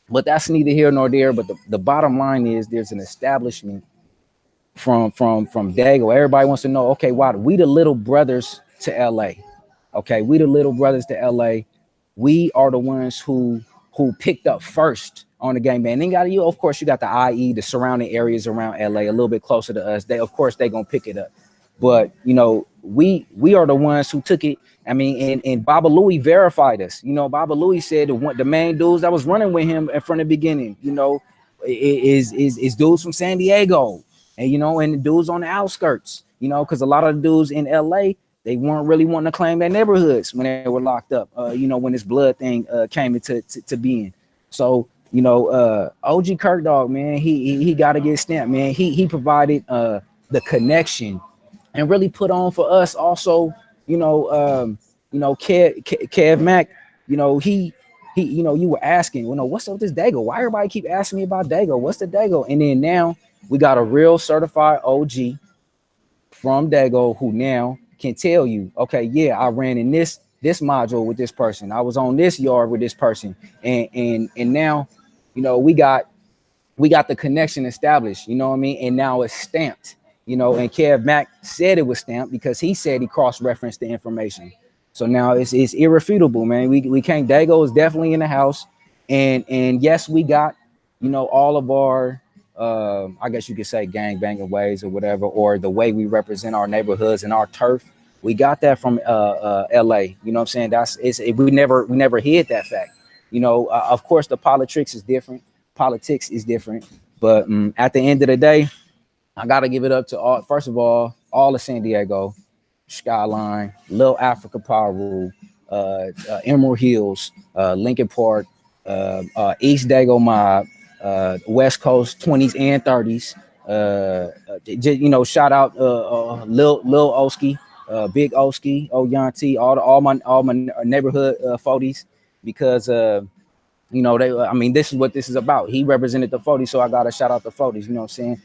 but that's neither here nor there. But the bottom line is there's an establishment from Dago. Everybody wants to know, okay, why we the little brothers to LA? Okay, we the little brothers to LA. We are the ones who picked up first on the game, man. Then got you, of course, you got the IE, the surrounding areas around LA, a little bit closer to us. They, of course, they gonna pick it up. But we are the ones who took it. I mean, and Baba Louie verified us. Baba Louie said the main dudes that was running with him from the beginning, is dudes from San Diego, and the dudes on the outskirts, because a lot of the dudes in LA, they weren't really wanting to claim their neighborhoods when they were locked up, when this blood thing came into being. So, OG Kirk Dog, man, he got to get stamped, man. He provided the connection and really put on for us also, Kev Mac, you were asking, what's up with this Dago? Why everybody keep asking me about Dago? What's the Dago? And then now we got a real certified OG from Dago who now can tell you, okay, yeah, I ran in this this module with this person. I was on this yard with this person, and now, you know, we got the connection established. You know what I mean? And now it's stamped. You know, and Kev Mack said it was stamped because he said he cross-referenced the information. So now it's irrefutable, man. We can't. Dago is definitely in the house, and yes, we got, you know, all of our I guess you could say gang banging ways or whatever, or the way we represent our neighborhoods and our turf. We got that from LA. You know what I'm saying? We never hid that fact. You know, of course the politics is different. Politics is different, but at the end of the day, I gotta give it up to all. First of all of San Diego, Skyline, Little Africa Power Rule, Emerald Hills, Lincoln Park, East Dago Mob, West Coast 20s and 30s. You know, shout out Lil Oski, Big Oski, Oyanti, all my neighborhood 40s, because you know, I mean, this is what this is about. He represented the 40s, so I gotta shout out the 40s. You know what I'm saying?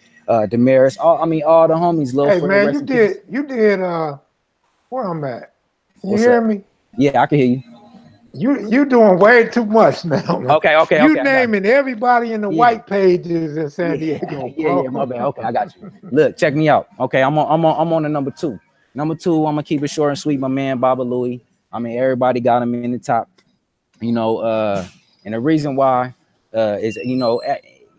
Damaris, all the homies. Hey man, you did where I'm at. You hear me? Yeah, I can hear you. You doing way too much now, man. Okay. You naming everybody in the white pages in San Diego. Yeah, my bad. Okay, I got you. Look, check me out. Okay, I'm on the number 2. Number 2, I'm gonna keep it short and sweet. My man Baba Louie. I mean, everybody got him in the top. You know, and the reason why is, you know,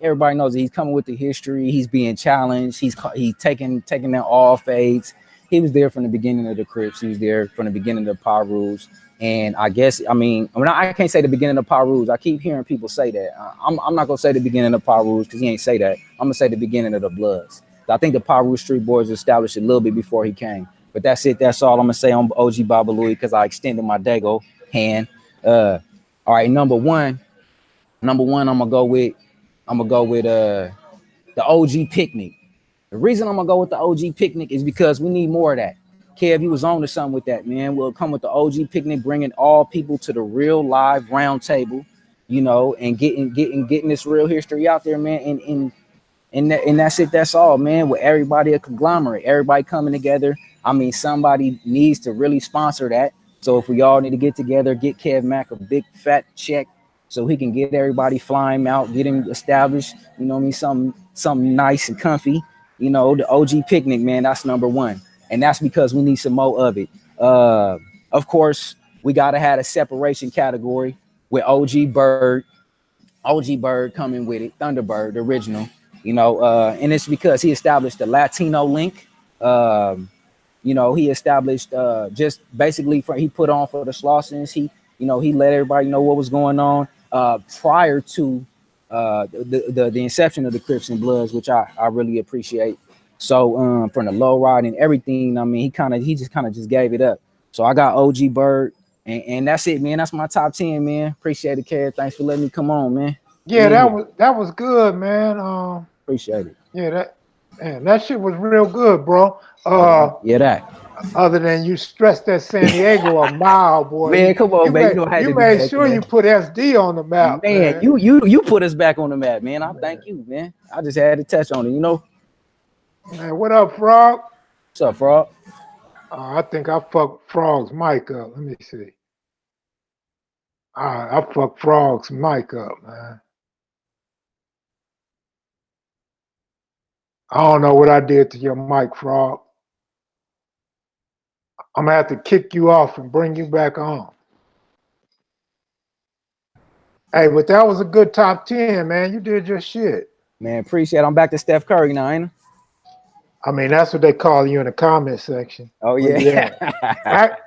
everybody knows he's coming with the history. He's being challenged. He's taking down all fades. He was there from the beginning of the Crips. He was there from the beginning of the Power Rules. And I guess, I can't say the beginning of Power Rules. I keep hearing people say that. I'm not gonna say the beginning of Power Rules because he ain't say that. I'm gonna say the beginning of the Bloods. I think the Power Rules Street Boys established a little bit before he came. But that's it. That's all I'm gonna say on OG Baba Louie, because I extended my Dago hand. All right, number one, I'm gonna go with the OG Picnic. The reason I'm gonna go with the OG Picnic is because we need more of that. Kev, you was on to something with that, man. We'll come with the OG Picnic, bringing all people to the real live round table, you know, and getting this real history out there, man. And that's it. That's all, man. With everybody a conglomerate, everybody coming together. I mean, somebody needs to really sponsor that. So if we all need to get together, get Kev Mack a big fat check so he can get everybody flying out, get him established. You know what I mean? Something nice and comfy. You know, the OG Picnic, man, that's number one. And that's because we need some more of it. Of course, we got to have a separation category with OG Bird coming with it, Thunderbird, the original, you know, and it's because he established the Latino link. You know, he established just basically he put on for the Slossons. He let everybody know what was going on prior to the inception of the Crips and Bloods, which I really appreciate. So from the low ride and everything, I mean, he just gave it up. So I got OG Bird, and that's it, man. That's my top 10, man. Appreciate it, Kev. Thanks for letting me come on, man. Yeah, that was good, man. Appreciate it. Yeah, that shit was real good, bro. Yeah, that. Other than you stressed that San Diego a mile, boy. Man, come on, man. You made sure you put SD on the map, man. You put us back on the map, man. I thank you, man. I just had to touch on it, you know. Man, what up, Frog? What's up, Frog? I think I fucked Frog's mic up. Let me see. I fucked Frog's mic up, man. I don't know what I did to your mic, Frog. I'm gonna have to kick you off and bring you back on. Hey, but that was a good top 10, man. You did your shit. Man, appreciate it. I'm back to Steph Curry now, ain't I? I mean, that's what they call you in the comment section. Oh, yeah.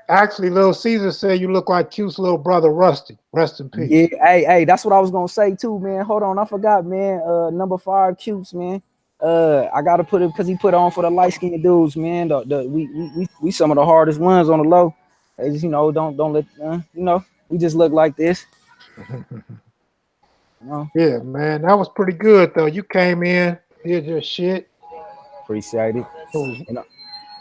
Actually, Little Caesar said you look like Q's little brother, Rusty. Rest in peace. Yeah, hey, that's what I was going to say, too, man. Hold on. I forgot, man. Number 5, Q's, man. I got to put it because he put on for the light-skinned dudes, man. We some of the hardest ones on the low. They just, don't let, we just look like this. Yeah, man. That was pretty good, though. You came in, did your shit. Appreciate it.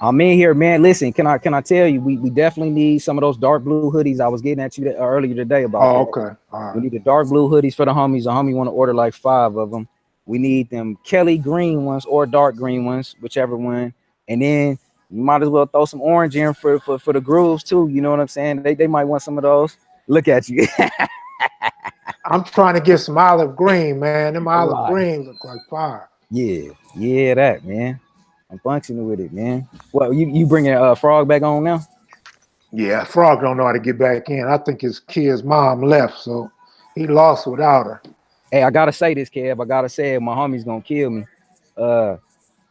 I'm in here, man. Listen, can I tell you, we definitely need some of those dark blue hoodies. I was getting at you earlier today about. Oh, okay. All right. We need the dark blue hoodies for the homies. The homie want to order like 5 of them. We need them Kelly green ones or dark green ones, whichever one. And then You might as well throw some orange in for the grooves too. You know what I'm saying? They might want some of those. Look at you. I'm trying to get some olive green, man. Them olive Right. green look like fire. Yeah, that man. I'm functioning with it, man. Well, you bringing Frog back on now? Yeah, Frog don't know how to get back in. I think his kid's mom left, so he lost without her. Hey, I gotta say this, Kev. I gotta say it. My homie's gonna kill me. Uh,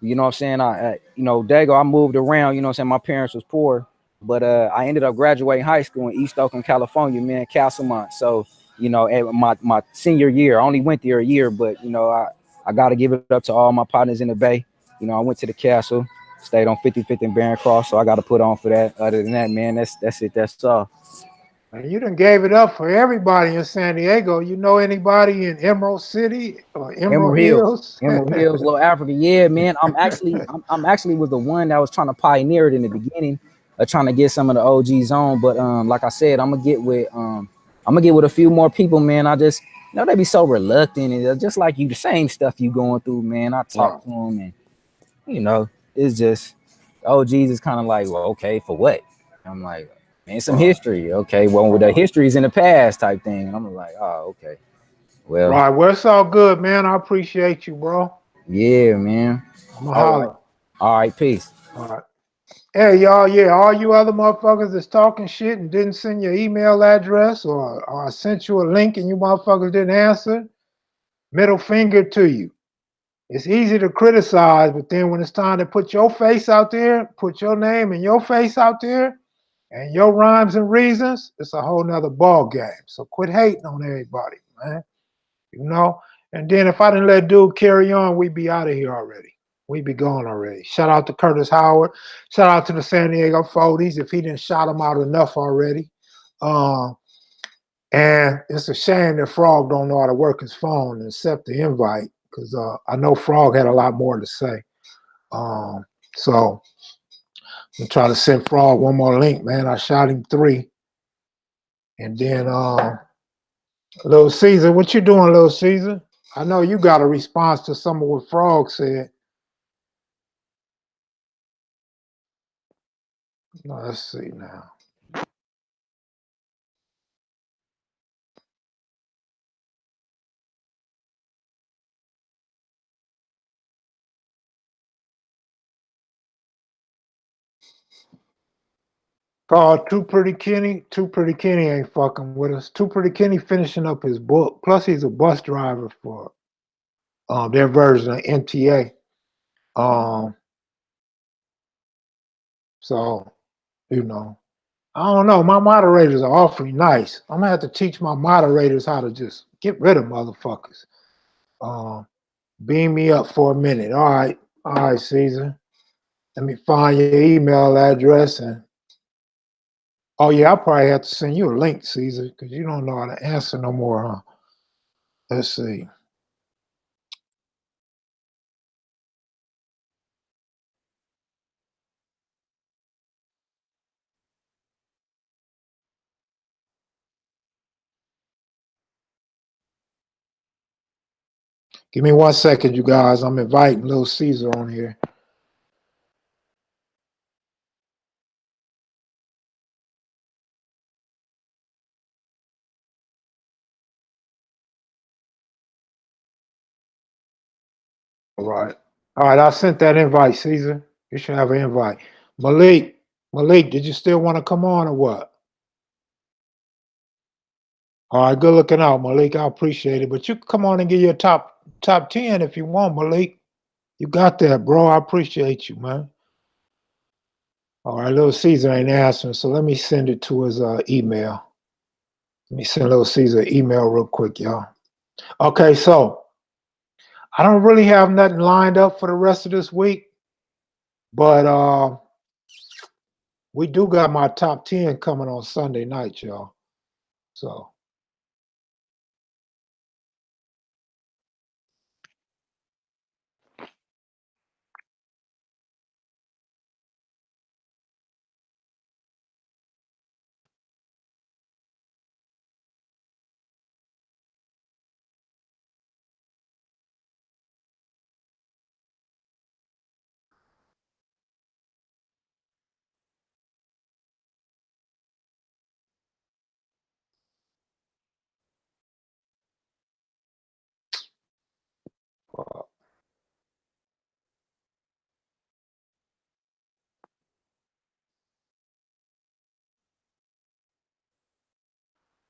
you know what I'm saying? Dago, I moved around. You know what I'm saying? My parents was poor, but I ended up graduating high school in East Oakland, California, man, Castlemont. So, at my senior year, I only went there a year, but I got to give it up to all my partners in the Bay. I went to the Castle, stayed on 55th and Barron Cross, so I got to put on for that. Other than that, man, that's it. That's all. And you done gave it up for everybody in San Diego. You know anybody in Emerald City or Emerald Emerald Hills, Hills? Emerald Hills, Little Africa. Yeah, man. I'm actually was the one that was trying to pioneer it in the beginning, trying to get some of the OGs on. But like I said, I'm gonna get with a few more people, man. I just they be so reluctant, and just like you, the same stuff you going through, man. I talk Wow. to them, and it's just OGs is kind of like, well, okay, for what? I'm like, man, some Right. history. Okay, well, the history's in the past type thing. And I'm like, oh, okay. Well, Right. Well, it's all good, man. I appreciate you, bro. yeah, man. I'm gonna All right. holler. All right, peace. All right. Hey, y'all, yeah, all you other motherfuckers that's talking shit and didn't send your email address or I sent you a link and you motherfuckers didn't answer, middle finger to you. It's easy to criticize, but then when it's time to put your face out there, put your name and your face out there and your rhymes and reasons, it's a whole nother ball game. So quit hating on everybody, man. You know? And then if I didn't let dude carry on, we'd be out of here already. We'd be gone already. Shout out to Curtis Howard. Shout out to the San Diego 40s if he didn't shot him out enough already. And it's a shame that Frog don't know how to work his phone and accept the invite because I know Frog had a lot more to say. So I'm trying to send Frog one more link, man. I shot him 3. And then Little Caesar, what you doing, Little Caesar? I know you got a response to some of what Frog said. Let's see now. Called Too Pretty Kenny. Too Pretty Kenny ain't fucking with us. Too Pretty Kenny finishing up his book. Plus, he's a bus driver for their version of NTA. Um, so I don't know. My moderators are awfully nice. I'm gonna have to teach my moderators how to just get rid of motherfuckers. Beam me up for a minute. All right, Caesar. Let me find your email address and oh yeah, I'll probably have to send you a link, Caesar, because you don't know how to answer no more, huh? Let's see. Give me 1 second, you guys. I'm inviting little Caesar on here. All right, I sent that invite, Caesar. You should have an invite. Malik, did you still want to come on or what? All right, good looking out, Malik. I appreciate it. But you can come on and get your top 10 if you want, Malik. You got that, bro. I appreciate you, man. All right, little Caesar ain't answering, so let me send it to his email. Let me send little Caesar an email real quick, y'all. Okay, so I don't really have nothing lined up for the rest of this week, but we do got my top 10 coming on Sunday night, y'all. So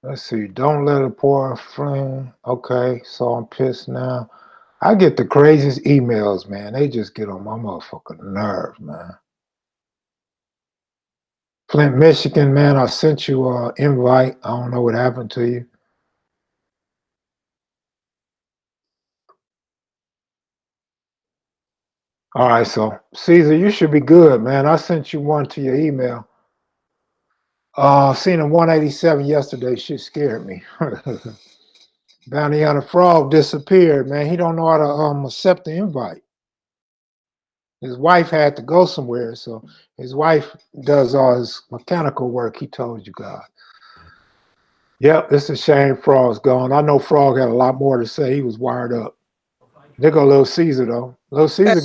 Let's see. Don't let it pour flame. Okay, so I'm pissed now. I get the craziest emails, man. They just get on my motherfucking nerve, man. Flint, Michigan, man. I sent you an invite. I don't know what happened to you. All right, so Caesar, you should be good, man. I sent you one to your email. Seen a 187 yesterday. Shit scared me. Bounty on a frog disappeared, man. He don't know how to accept the invite. His wife had to go somewhere, so his wife does all his mechanical work. He told you guys. Yep, it's a shame Frog's gone. I know Frog had a lot more to say. He was wired up. There go Little Caesar though. Little Caesar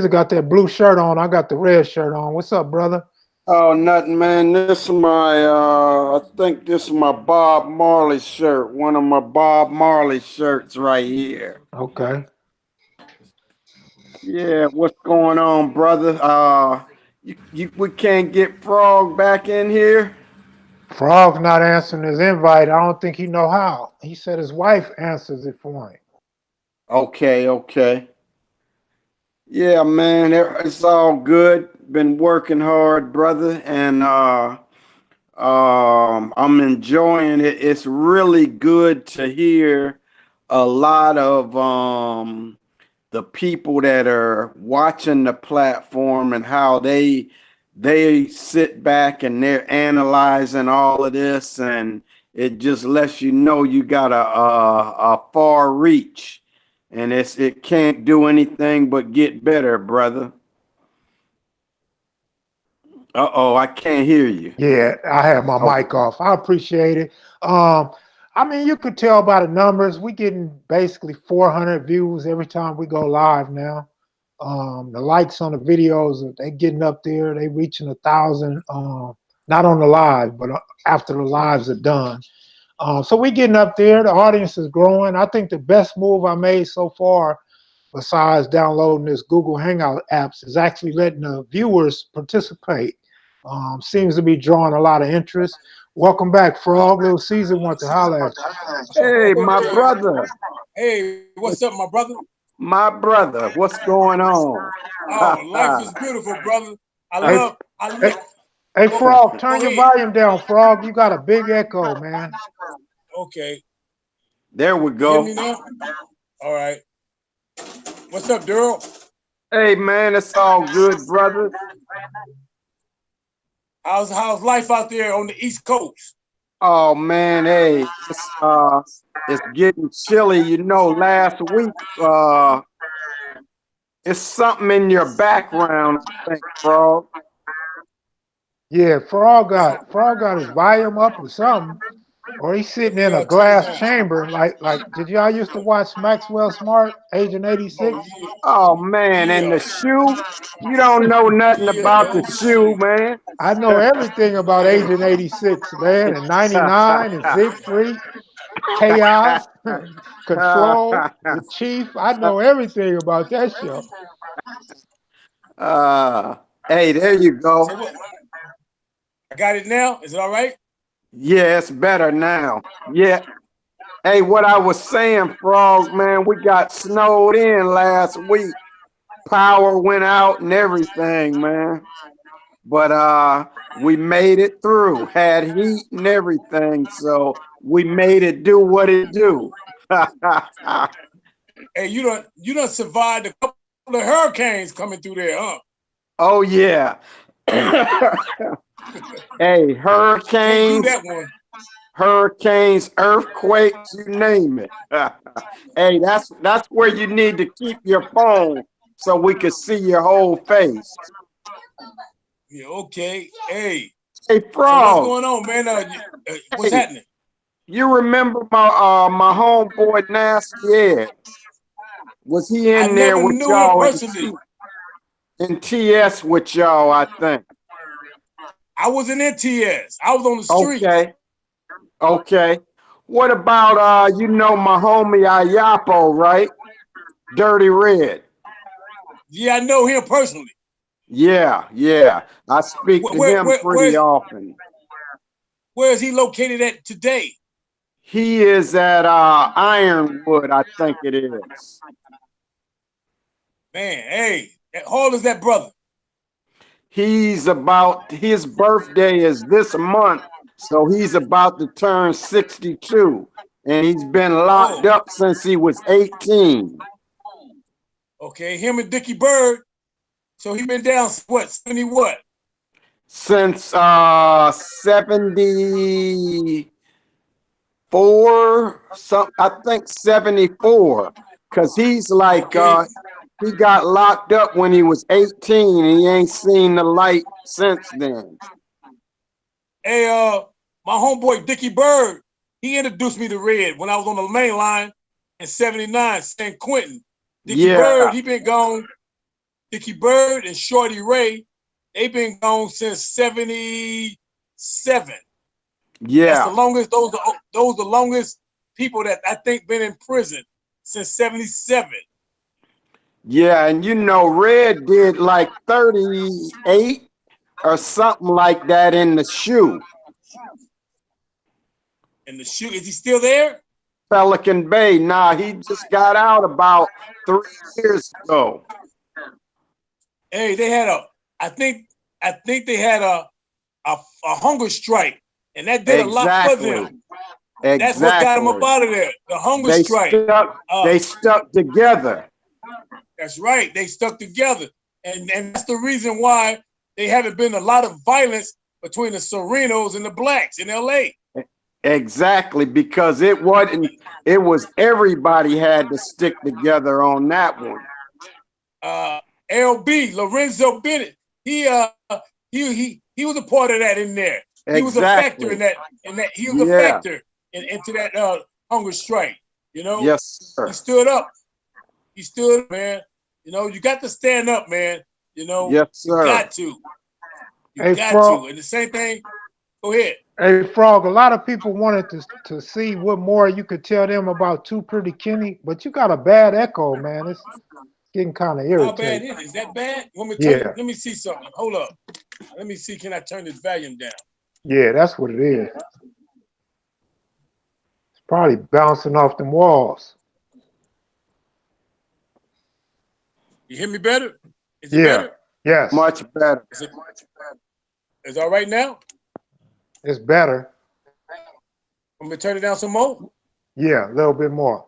got that blue shirt on. I got the red shirt on. What's up, brother? Oh, nothing, man. This is my, I think this is my Bob Marley shirt. One of my Bob Marley shirts right here. Okay. Yeah, what's going on, brother? We can't get Frog back in here? Frog's not answering his invite. I don't think he know how. He said his wife answers it for him. Okay. Yeah, man, it's all good. Been working hard, brother, and I'm enjoying it. It's really good to hear a lot of the people that are watching the platform and how they sit back and they're analyzing all of this, and it just lets you know you got a far reach, and it can't do anything but get better, brother. Uh-oh, I can't hear you. Yeah, I have my Oh, mic off. I appreciate it. I mean, you could tell by the numbers. We getting basically 400 views every time we go live now. The likes on the videos, they getting up there. They reaching 1,000. Not on the live, but after the lives are done. So we getting up there. The audience is growing. I think the best move I made so far, besides downloading this Google Hangout apps, is actually letting the viewers participate. Seems to be drawing a lot of interest. Welcome back, Frog. Little Caesar want to holler at hey, my Okay. brother. Hey, what's up, my brother? My brother, what's going on? Oh, life is beautiful, brother. I you. love. I Hey, love. hey, Go, Frog, turn go your ahead. volume down, Frog. You got a big echo, man. Okay. There we You hear me go. now? All right. What's up, Daryl? Hey, man, it's all good, brother. How's life out there on the East Coast? Oh man, hey, it's getting chilly. You know, last week, it's something in your background, I think, bro. Yeah, Frog got his volume up or something, or he's sitting in Yeah, a I'll turn it glass on. chamber. Like did y'all used to watch Maxwell Smart, Agent Oh 86? Oh man, and yeah, the shoe, you don't know nothing yeah, about the oh shoe, shit, man. I know everything about yeah, Agent 86, man, and 99 and Siegfried, Chaos, Control, the Chief. I know everything about that show. uh, hey, there you So go. what? I got it now. Is it all right? Yeah, it's better now. Yeah. Hey, what I was saying, Frog, man, we got snowed in last week. Power went out and everything, man. But we made it through. Had heat and everything, so we made it do what it do. Hey, you don't survived a couple of hurricanes coming through there, huh? Oh yeah. Hey, Can't do hurricanes, that one. earthquakes, you name it. Hey, that's where you need to keep your phone so we can see your whole face. Yeah, okay. Hey, Hey, so what's Frog. going on, man? What's Hey, happening? you remember my homeboy Nasty Ed? Was he I in there never with knew him y'all personally. in TS with y'all? I think. I was in NTS. I was on the streets. Okay, okay. What about you know my homie Ayapo, right? Dirty Red. Yeah, I know him personally. Yeah. I speak to him pretty Where's often. Where is he located at today? He is at Ironwood, I think it is. Man, hey, how old is that brother? His birthday is this month, so he's about to turn 62. And he's been locked up since he was 18. Okay, him and Dickie Bird. So he been down what, 70 what? Since 74, I think 74. Cause he's like he got locked up when he was 18 and he ain't seen the light since then. Hey, my homeboy Dickie Bird, he introduced me to Red when I was on the main line in 79, San Quentin. Dickie Bird, he been gone. Dickie Bird and Shorty Ray, they been gone since 77. Yeah. That's the longest, those are the longest people that I think been in prison since 77. Yeah, and you know, Red did like 38 or something like that in the shoe. In the shoe, is he still there? Pelican Bay. Nah, he just got out about 3 years ago. Hey, they had I think they had a hunger strike, and that did a lot for them. Exactly. That's what got them up out of there. The hunger strike. They stuck together. That's right. They stuck together, and that's the reason why they haven't been a lot of violence between the Serenos and the blacks in L.A. Exactly, because it was everybody had to stick together on that one. LB Lorenzo Bennett, he was a part of that in there. He was a factor in that. He was a factor into that hunger strike. You know. Yes, sir. He stood up. He stood, man. You know, you got to stand up, man. You know, yes, sir. You got to. You got to. And the same thing. Go ahead. Hey, Frog, a lot of people wanted to see what more you could tell them about Too Pretty Kenny, but you got a bad echo, man. It's getting kind of irritating. How bad is it? Is that bad? You want me to let me see something. Hold up. Let me see. Can I turn this volume down? Yeah, that's what it is. It's probably bouncing off them walls. You hear me better? Is it better? Yes. Much better. Is it all right now? It's better. Want me to turn it down some more? Yeah, a little bit more.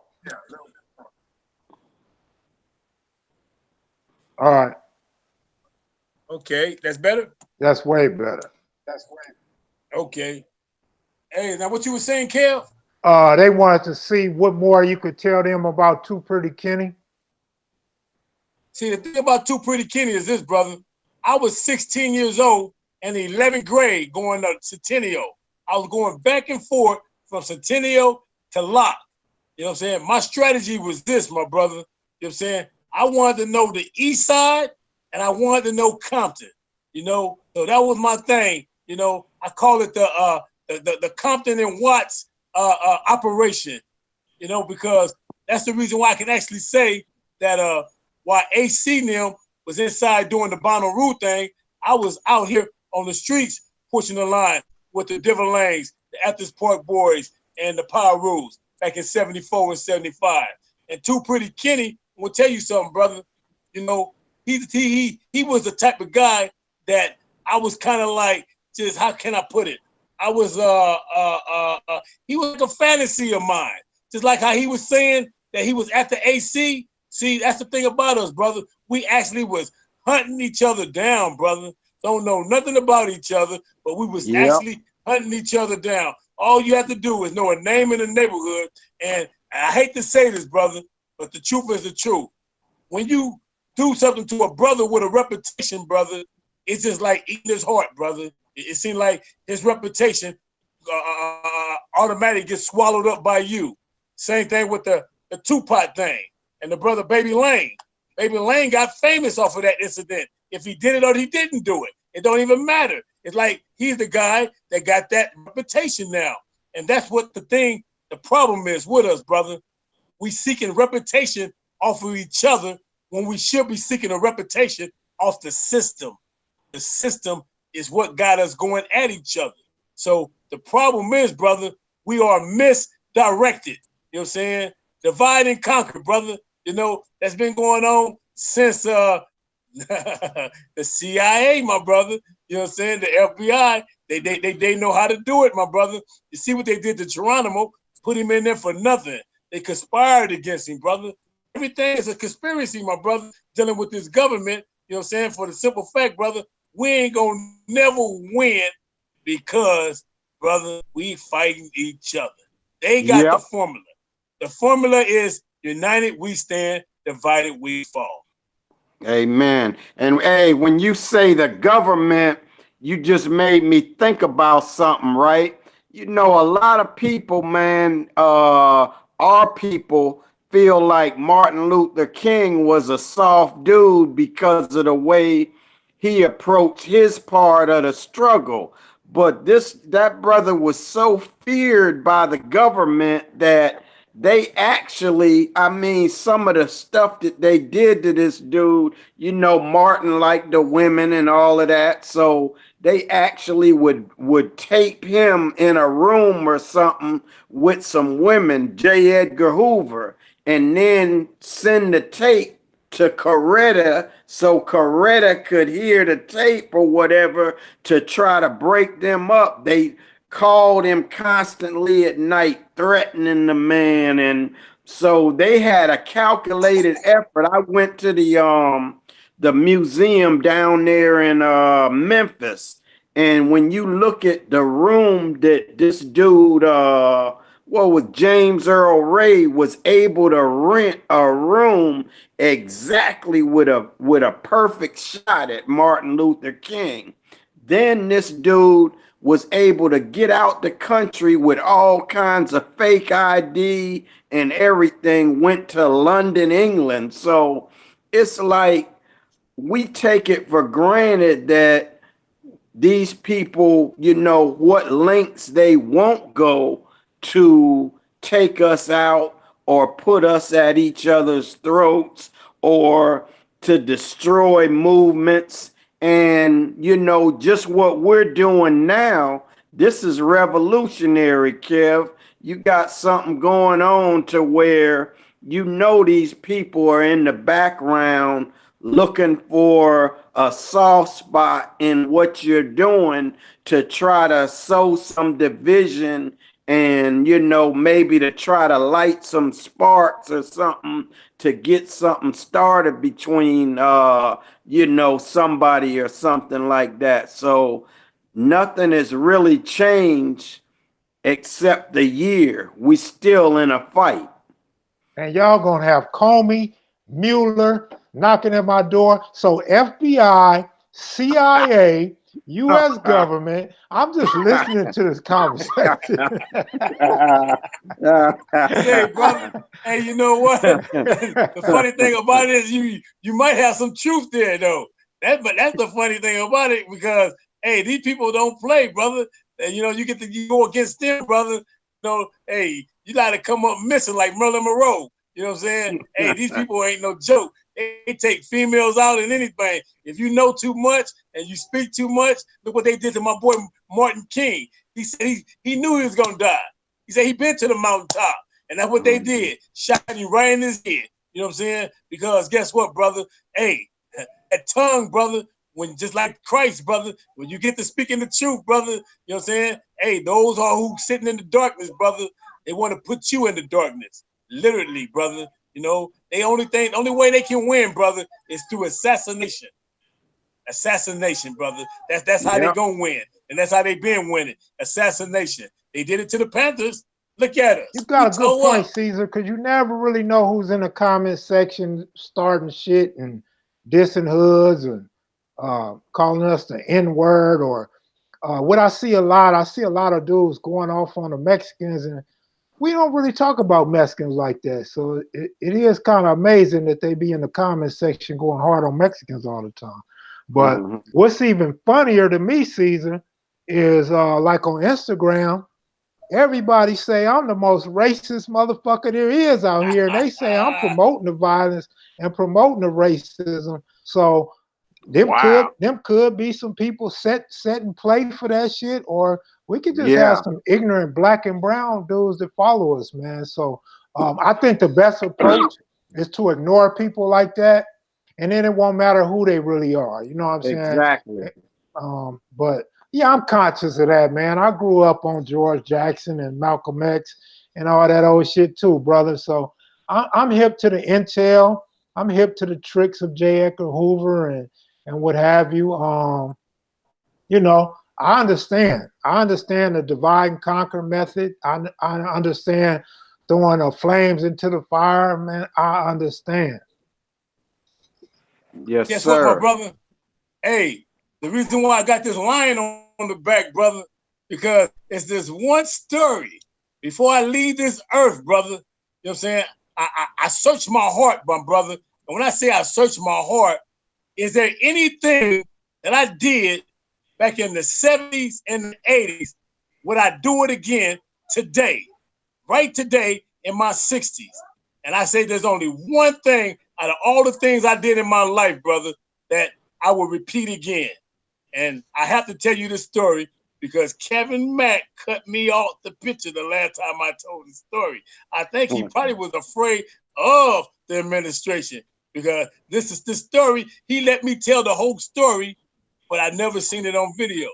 All right. Okay, that's better? That's way better. Okay. Hey, now what you were saying, Kev? They wanted to see what more you could tell them about Too Pretty Kenny. See, the thing about Too Pretty Kenny is this, brother. I was 16 years old in the 11th grade going to Centennial. I was going back and forth from Centennial to Locke. You know what I'm saying? My strategy was this, my brother. You know what I'm saying? I wanted to know the East Side and I wanted to know Compton. You know, so that was my thing. You know, I call it the Compton and Watts operation. You know, because that's the reason why I can actually say that while AC and them was inside doing the Bonnaroo thing, I was out here on the streets pushing the line with the Different Lanes, the Athens Park Boys, and the Power Rules back in 74 and 75. And Too Pretty Kenny, I'm gonna tell you something, brother. You know, he was the type of guy that I was kind of like, just how can I put it? I was he was like a fantasy of mine. Just like how he was saying that he was at the AC. See, that's the thing about us, brother. We actually was hunting each other down, brother. Don't know nothing about each other, but we was actually hunting each other down. All you have to do is know a name in the neighborhood. And I hate to say this, brother, but the truth is the truth. When you do something to a brother with a reputation, brother, it's just like eating his heart, brother. It seemed like his reputation automatically gets swallowed up by you. Same thing with the Tupac thing and the brother Baby Lane. Baby Lane got famous off of that incident. If he did it or he didn't do it, it don't even matter. It's like he's the guy that got that reputation now. And that's what the problem is with us, brother. We seeking reputation off of each other when we should be seeking a reputation off the system. The system is what got us going at each other. So the problem is, brother, we are misdirected. You know what I'm saying? Divide and conquer, brother. You know, that's been going on since the CIA, my brother. You know what I'm saying? The FBI, they know how to do it, my brother. You see what they did to Geronimo, put him in there for nothing. They conspired against him, brother. Everything is a conspiracy, my brother, dealing with this government. You know what I'm saying? For the simple fact, brother, we ain't gonna never win because, brother, we fighting each other. They got the formula. The formula is united we stand, divided we fall. Amen. And hey, when you say the government, you just made me think about something, right? You know, a lot of people, man, our people feel like Martin Luther King was a soft dude because of the way he approached his part of the struggle. But that brother was so feared by the government that they actually, I mean, some of the stuff that they did to this dude, you know, Martin liked the women and all of that. So they actually would tape him in a room or something with some women, J. Edgar Hoover, and then send the tape to Coretta so Coretta could hear the tape or whatever to try to break them up. They called him constantly at night, threatening the man, and so they had a calculated effort. I went to the museum down there in Memphis, and when you look at the room that this dude what was James Earl Ray was able to rent a room exactly with a perfect shot at Martin Luther King. Then this dude was able to get out the country with all kinds of fake ID and everything, went to London, England. So it's like we take it for granted that these people, you know, what lengths they won't go to take us out or put us at each other's throats or to destroy movements. And, you know, just what we're doing now, this is revolutionary, Kev. You got something going on to where you know these people are in the background looking for a soft spot in what you're doing to try to sow some division and, you know, maybe to try to light some sparks or something to get something started between, you know, somebody or something like that. So nothing has really changed except the year. We still in a fight. And y'all gonna have Comey, Mueller knocking at my door. So FBI, CIA, U.S. government. I'm just listening to this conversation. Hey, brother. Hey, you know what? The funny thing about it is you might have some truth there, though. But that's the funny thing about it because hey, these people don't play, brother. And you know, you go against them, brother. You know, hey, you gotta come up missing like Merlin Monroe. You know what I'm saying? Hey, these people ain't no joke. They take females out and anything. If you know too much and you speak too much, look what they did to my boy Martin King. He said he knew he was gonna die. He said he been to the mountaintop, and that's what they did. Shot him right in his head. You know what I'm saying? Because guess what, brother? Hey, that tongue, brother, when just like Christ, brother, when you get to speaking the truth, brother, you know what I'm saying? Hey, those are who sitting in the darkness, brother. They want to put you in the darkness. Literally, brother. You know, the only way they can win, brother, is through assassination. Assassination, brother. That's how they gonna win. And that's how they been winning. Assassination. They did it to the Panthers. Look at us. You got a good point, Caesar, because you never really know who's in the comment section starting shit and dissing hoods and calling us the N-word or what I see a lot of dudes going off on the Mexicans, and we don't really talk about Mexicans like that. So it is kind of amazing that they be in the comment section going hard on Mexicans all the time. But what's even funnier to me, Caesar, is like on Instagram, everybody say I'm the most racist motherfucker there is out here. And they say I'm promoting the violence and promoting the racism. So Wow. them could be some people set in play for that shit, or we could just have Yeah. some ignorant black and brown dudes that follow us, man. So I think the best approach is to ignore people like that, and then it won't matter who they really are. You know what I'm saying? Exactly. But yeah, I'm conscious of that, man. I grew up on George Jackson and Malcolm X and all that old shit too, brother. So I'm hip to the intel. I'm hip to the tricks of J. Edgar Hoover and what have you. You know, I understand. I understand the divide and conquer method. I understand throwing the flames into the fire, man. I understand. Yes, Guess what, my sir. brother? Hey, the reason why I got this lion on the back, brother, because it's this one story. Before I leave this earth, brother, you know what I'm saying? I search my heart, my brother. And when I say I search my heart, is there anything that I did back in the 70s and the 80s? Would I do it again today? Right today in my 60s? And I say there's only one thing out of all the things I did in my life, brother, that I will repeat again. And I have to tell you this story because Kevin Mack cut me off the picture the last time I told the story. I think he probably was afraid of the administration because this is the story. He let me tell the whole story, but I never seen it on video.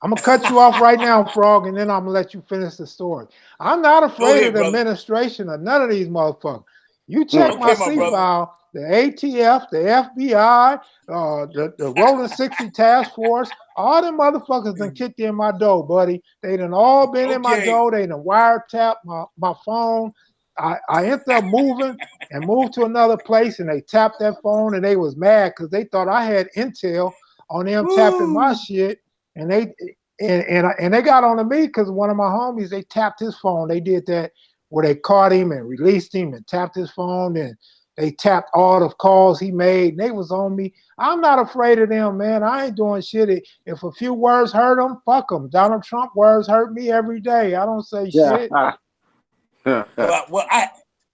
I'm gonna cut you off right now, Frog, and then I'm gonna let you finish the story. I'm not Go afraid of ahead, the brother. administration or none of these motherfuckers. You check my Okay, my C brother. file, the ATF, the FBI, the Rolling 60 Task Force, all them motherfuckers done kicked in my door, buddy. They done all been in my Okay. door. They done wiretapped my phone. I ended up moving and moved to another place, and they tapped that phone, and they was mad because they thought I had intel on them tapping my Woo. shit. And they got on to me because one of my homies, they tapped his phone. They did that where they caught him and released him and tapped his phone, and they tapped all the calls he made. And they was on me. I'm not afraid of them, man. I ain't doing shit. If a few words hurt them, fuck them. Donald Trump words hurt me every day. I don't say shit. Yeah. Well, I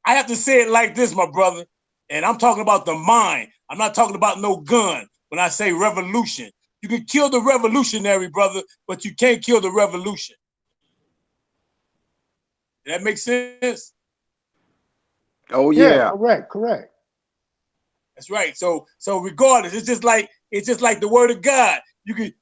have to say it like this, my brother. And I'm talking about the mind. I'm not talking about no gun when I say revolution. You can kill the revolutionary, brother, but you can't kill the revolution. That makes sense? Oh Yeah, yeah. correct. That's right. So regardless, it's just like the word of God. You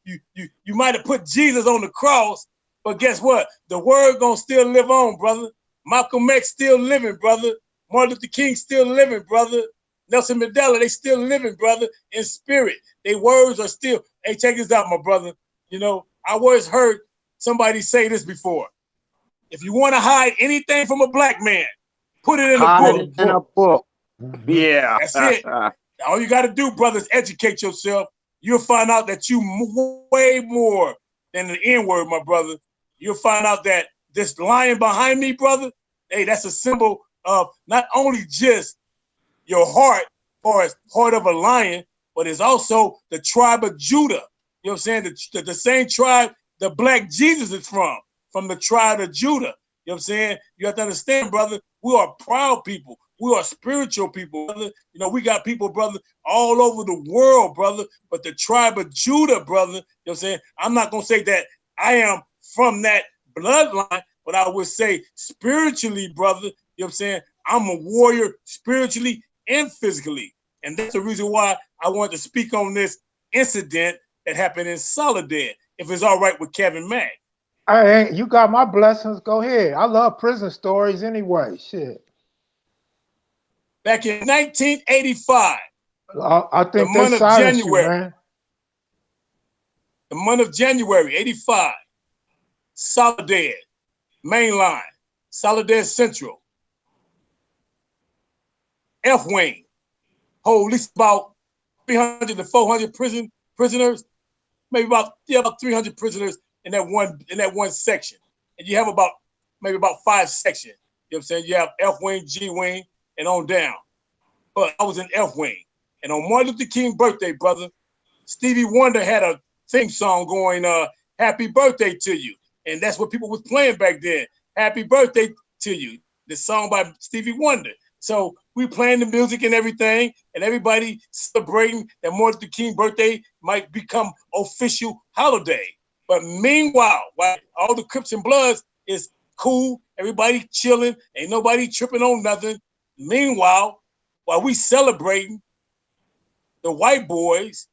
might have put Jesus on the cross, but guess what? The word gonna still live on, brother. Malcolm X still living, brother. Martin Luther King still living, brother. Nelson Mandela, they still living, brother, in spirit. Their words are still, hey, check this out, my brother. You know, I always heard somebody say this before. If you want to hide anything from a black man, put it in a Hide book. it in a book. Mm-hmm. Yeah. That's it. All you got to do, brother, is educate yourself. You'll find out that you way more than the N-word, my brother. You'll find out that this lion behind me, brother, hey, that's a symbol of not only just your heart, or as heart of a lion, but it's also the tribe of Judah. You know what I'm saying? The same tribe the black Jesus is from the tribe of Judah. You know what I'm saying? You have to understand, brother, we are proud people. We are spiritual people, brother. You know, we got people, brother, all over the world, brother. But the tribe of Judah, brother, you know what I'm saying? I'm not going to say that I am from that bloodline, but I would say spiritually, brother, you know what I'm saying? I'm a warrior spiritually and physically. And that's the reason why I wanted to speak on this incident that happened in Soledad, if it's all right with Kevin Mack. Hey, you got my blessings. Go ahead. I love prison stories anyway. Shit. Back in 1985, I the think they month of silenced you, January, man. 85, Soledad, Main Line, Soledad Central, F-Wing, hold at least about 300 to 400 prisoners, maybe about 300 prisoners in that one section. And you have maybe about 5 sections. You know what I'm saying? You have F-Wing, G-Wing, and on down. But I was in F-Wing. And on Martin Luther King's birthday, brother, Stevie Wonder had a theme song going, happy birthday to you. And that's what people was playing back then. Happy birthday to you. This song by Stevie Wonder. So we playing the music and everything, and everybody celebrating that Martin Luther King birthday might become official holiday. But meanwhile, while all the Crips and Bloods is cool, everybody chilling, ain't nobody tripping on nothing. Meanwhile, while we celebrating, the white boys,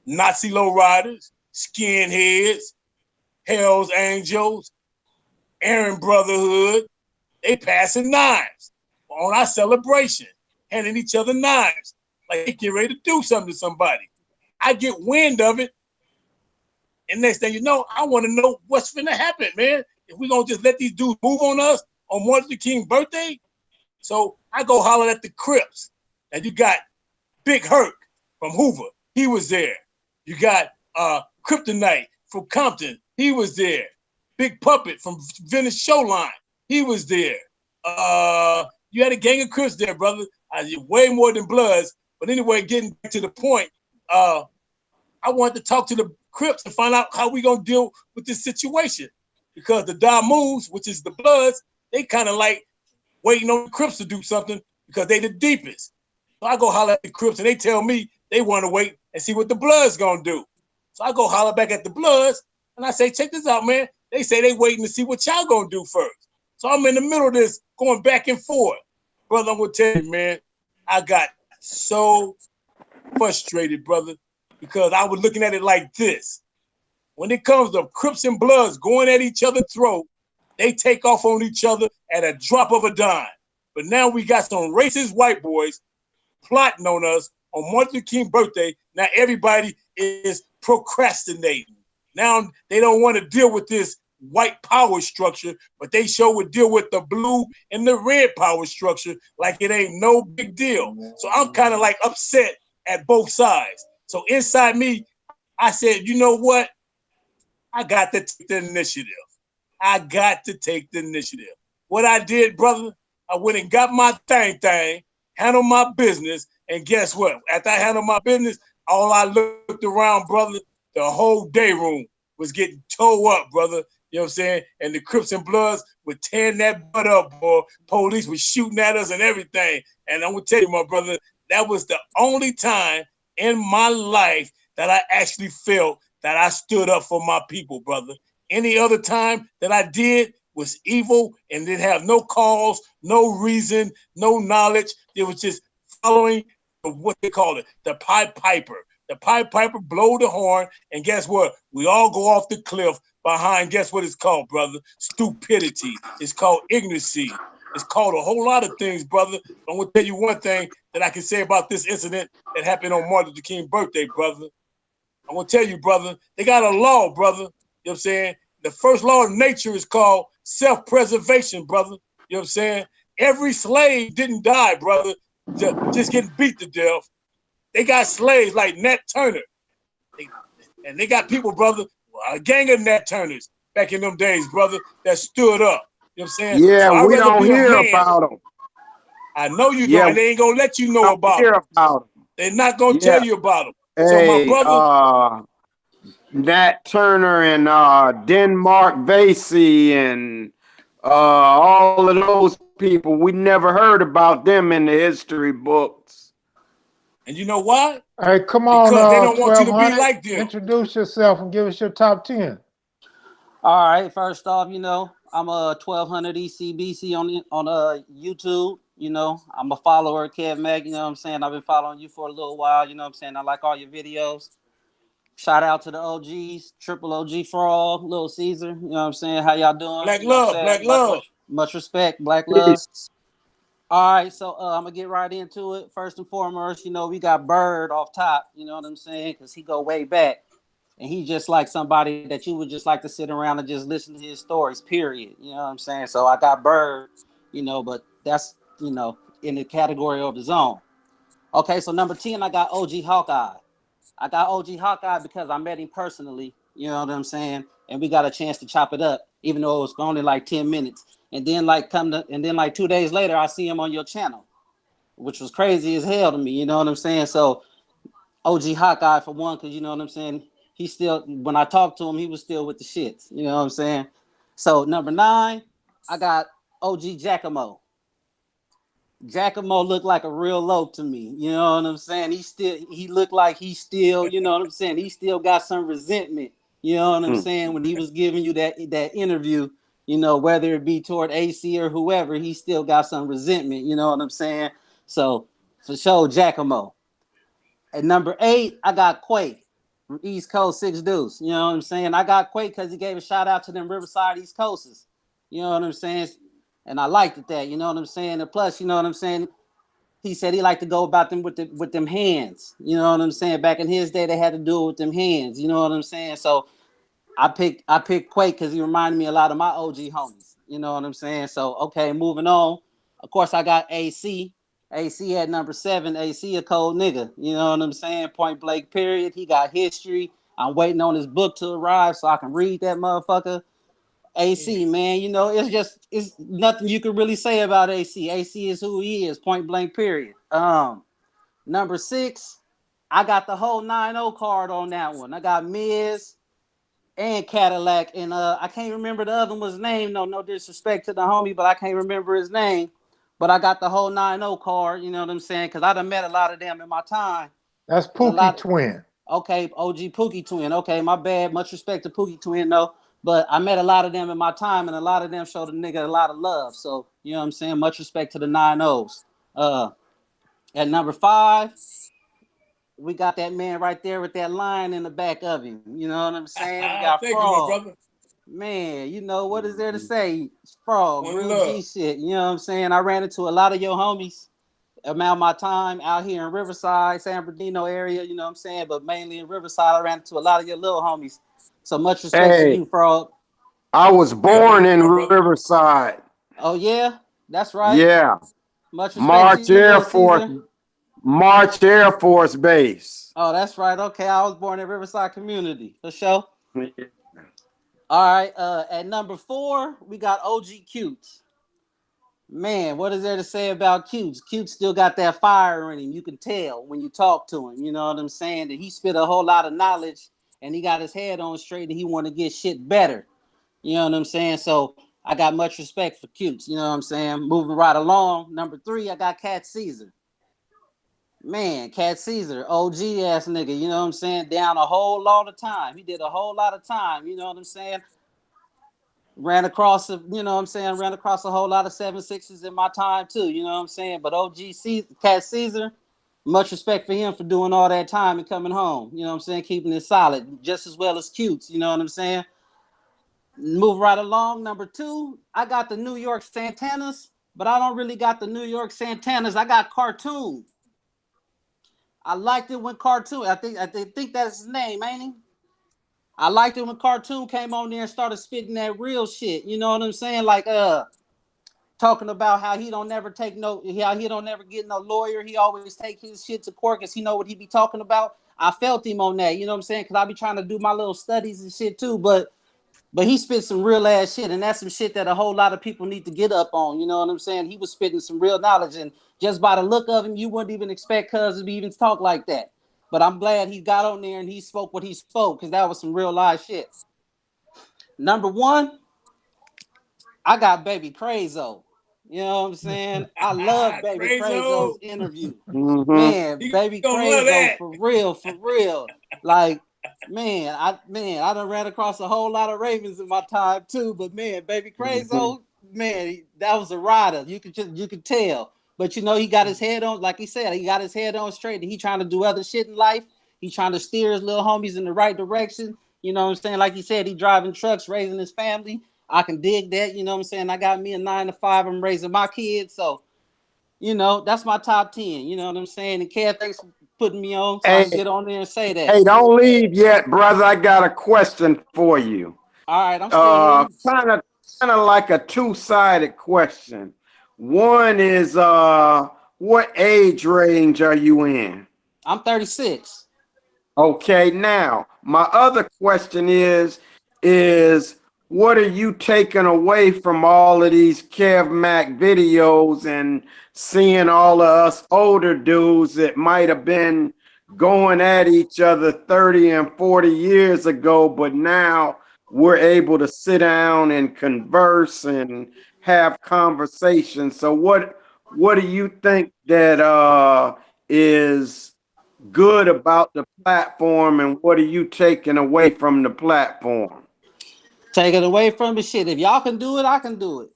Nazi lowriders, skinheads, Hell's Angels, Aryan Brotherhood, they passing knives on our celebration, handing each other knives, like they get ready to do something to somebody. I get wind of it, and next thing you know, I want to know what's finna happen, man. If we gonna just let these dudes move on us on Martin Luther King's birthday, so I go holler at the Crips, and you got Big Herc from Hoover, he was there. You got Kryptonite from Compton, he was there. Big Puppet from Venice Showline, he was there. You had a gang of Crips there, brother. Way more than Bloods. But anyway, getting back to the point, I wanted to talk to the Crips and find out how we gonna deal with this situation. Because the Damoos, which is the Bloods, they kind of like waiting on the Crips to do something because they the deepest. So I go holler at the Crips and they tell me they want to wait and see what the Bloods gonna do. So I go holler back at the Bloods and I say, check this out, man. They say they waiting to see what y'all gonna do first. So I'm in the middle of this, going back and forth. Brother, I'm gonna tell you, man, I got so frustrated, brother, because I was looking at it like this. When it comes to Crips and Bloods going at each other's throat, they take off on each other at a drop of a dime. But now we got some racist white boys plotting on us on Martin Luther King's birthday. Now everybody is procrastinating. Now they don't want to deal with this white power structure, but they sure would deal with the blue and the red power structure like it ain't no big deal. So I'm kind of like upset at both sides. So inside me, I said, you know what? I got to take the initiative. I got to take the initiative. What I did, brother, I went and got my thing, handled my business, and guess what? After I handled my business, all I looked around, brother, the whole day room was getting towed up, brother. You know what I'm saying? And the Crips and Bloods were tearing that butt up, boy. Police was shooting at us and everything. And I'm gonna tell you, my brother, that was the only time in my life that I actually felt that I stood up for my people, brother. Any other time that I did was evil and didn't have no cause, no reason, no knowledge. It was just following what they call it, the Pied Piper. The Pied Piper blow the horn, and guess what? We all go off the cliff behind, guess what it's called, brother? Stupidity. It's called ignorancy. It's called a whole lot of things, brother. I'm going to tell you one thing that I can say about this incident that happened on Martin Luther King's birthday, brother. I'm going to tell you, brother, they got a law, brother. You know what I'm saying? The first law of nature is called self-preservation, brother. You know what I'm saying? Every slave didn't die, brother, just getting beat to death. They got slaves like Nat Turner. They got people, brother, a gang of Nat Turners back in them days, brother, that stood up. You know what I'm saying? Yeah, so we don't hear about them. I know you Yeah, don't. They ain't going to let you know about them. They're not going to tell you about them. Hey, so my brother... Nat Turner and Denmark Vesey and all of those people, we never heard about them in the history books. And you know why? Hey, come on, because they don't want you to be like them. Introduce yourself and give us your top 10. All right, first off, you know, I'm a 1200 ECBC on YouTube. You know, I'm a follower of Kev Mack. You know what I'm saying? I've been following you for a little while. You know what I'm saying? I like all your videos. Shout out to the OGs, Triple OG Frog, Little Caesar. You know what I'm saying? How y'all doing? Black you know love, black love. Much respect, black love. All right, so I'm gonna get right into it. First and foremost, you know, we got Bird off top. You know what I'm saying? Because he go way back, and he's just like somebody that you would just like to sit around and just listen to his stories. Period. You know what I'm saying? So I got Bird, you know, but that's in the category of his own. Okay, so number 10, I got OG Hawkeye. I got OG Hawkeye because I met him personally, you know what I'm saying? And we got a chance to chop it up, even though it was only like 10 minutes. And then like 2 days later, I see him on your channel, which was crazy as hell to me, you know what I'm saying? So OG Hawkeye for one, because you know what I'm saying? He still, when I talked to him, he was still with the shits, you know what I'm saying? So number 9, I got OG Giacomo. Giacomo looked like a real low to me. You know what I'm saying? He looked like he still, you know what I'm saying? He still got some resentment. You know what I'm saying? When he was giving you that interview, you know, whether it be toward AC or whoever, he still got some resentment. You know what I'm saying? So for sure, Giacomo. At number 8, I got Quake from East Coast Six Deuce. You know what I'm saying? I got Quake because he gave a shout out to them Riverside East Coasters. You know what I'm saying? And I liked it that. You know what I'm saying? And plus, you know what I'm saying? He said he liked to go about them with them hands. You know what I'm saying? Back in his day, they had to do it with them hands. You know what I'm saying? So I picked Quake because he reminded me a lot of my OG homies. You know what I'm saying? So okay, moving on. Of course, I got AC. AC at number 7. AC a cold nigga. You know what I'm saying? Point blank. Period. He got history. I'm waiting on his book to arrive so I can read that motherfucker. AC, man, you know, it's nothing you can really say about AC. AC is who he is, point blank, period. Number 6, I got the whole 9-0 card on that one. I got Miz and Cadillac, and I can't remember the other one's name. No disrespect to the homie, but I can't remember his name. But I got the whole 9-0 card, you know what I'm saying? Because I done met a lot of them in my time. That's Pookie Twin. Okay, OG Pookie Twin. Okay, my bad. Much respect to Pookie Twin, though. But I met a lot of them in my time, and a lot of them showed a nigga a lot of love. So, you know what I'm saying? Much respect to the 9-0s. At number 5, we got that man right there with that line in the back of him. You know what I'm saying? We got Thank Frog. you, my brother. Man, you know, what is there to say? Frog, One real love. G shit. You know what I'm saying? I ran into a lot of your homies about my time out here in Riverside, San Bernardino area, you know what I'm saying? But mainly in Riverside, I ran into a lot of your little homies. So much respect to Hey, you, Frog. I was born in my brother. Riverside. Oh, yeah? That's right. Yeah. Much respect to March you, Air little Force, Caesar. March Air Force Base. Oh, that's right. Okay, I was born in Riverside community, for sure. All right, at number 4, we got OG Cutes. Man, what is there to say about Cutes? Cutes still got that fire in him. You can tell when you talk to him. You know what I'm saying? That he spit a whole lot of knowledge and he got his head on straight and he want to get shit better. You know what I'm saying? So I got much respect for Cutes. You know what I'm saying? Moving right along. Number 3, I got Cat Caesar. Man, Cat Caesar, OG ass nigga. You know what I'm saying? Down a whole lot of time. He did a whole lot of time. You know what I'm saying? Ran across, you know what I'm saying? Ran across a whole lot of 7-6s in my time too, you know what I'm saying? But Cat Caesar, much respect for him for doing all that time and coming home, you know what I'm saying? Keeping it solid, just as well as Cutes, you know what I'm saying? Move right along. Number 2, I got the New York Santanas, but I don't really got the New York Santanas. I got Cartoon. I liked it when Cartoon, I think that's his name, ain't he? I liked it when Cartoon came on there and started spitting that real shit. You know what I'm saying? Like talking about how he don't never take how he don't never get no lawyer. He always take his shit to court because he know what he be talking about. I felt him on that. You know what I'm saying? Because I be trying to do my little studies and shit too. But he spit some real ass shit, and that's some shit that a whole lot of people need to get up on. You know what I'm saying? He was spitting some real knowledge, and just by the look of him, you wouldn't even expect Cuz to even talk like that. But I'm glad he got on there and he spoke what he spoke because that was some real live shit. Number 1, I got Baby Crazo. You know what I'm saying? I love Baby Crazo. Crazo's interview. Mm-hmm. Man, You Baby gonna love Crazo that. for real. Like, I done ran across a whole lot of Ravens in my time too, but man, Baby Crazo, man, that was a rider. You could tell. But you know, he got his head on, like he said, he got his head on straight. And he trying to do other shit in life. He trying to steer his little homies in the right direction. You know what I'm saying? Like he said, he driving trucks, raising his family. I can dig that. You know what I'm saying? I got me a 9 to 5. I'm raising my kids. So, you know, that's my top 10. You know what I'm saying? And Kev, thanks for putting me on so I Hey, can get on there and say that. hey, don't leave yet, brother. I got a question for you. All right, I'm still here. Kind of like a two-sided question. One is what age range are you in? I'm 36. Okay, now my other question is what are you taking away from all of these Kev Mac videos and seeing all of us older dudes that might have been going at each other 30 and 40 years ago, but now we're able to sit down and converse and have conversations. So what do you think that is good about the platform, and what are you taking away from the platform? Take it away from the shit. If y'all can do it, I can do it.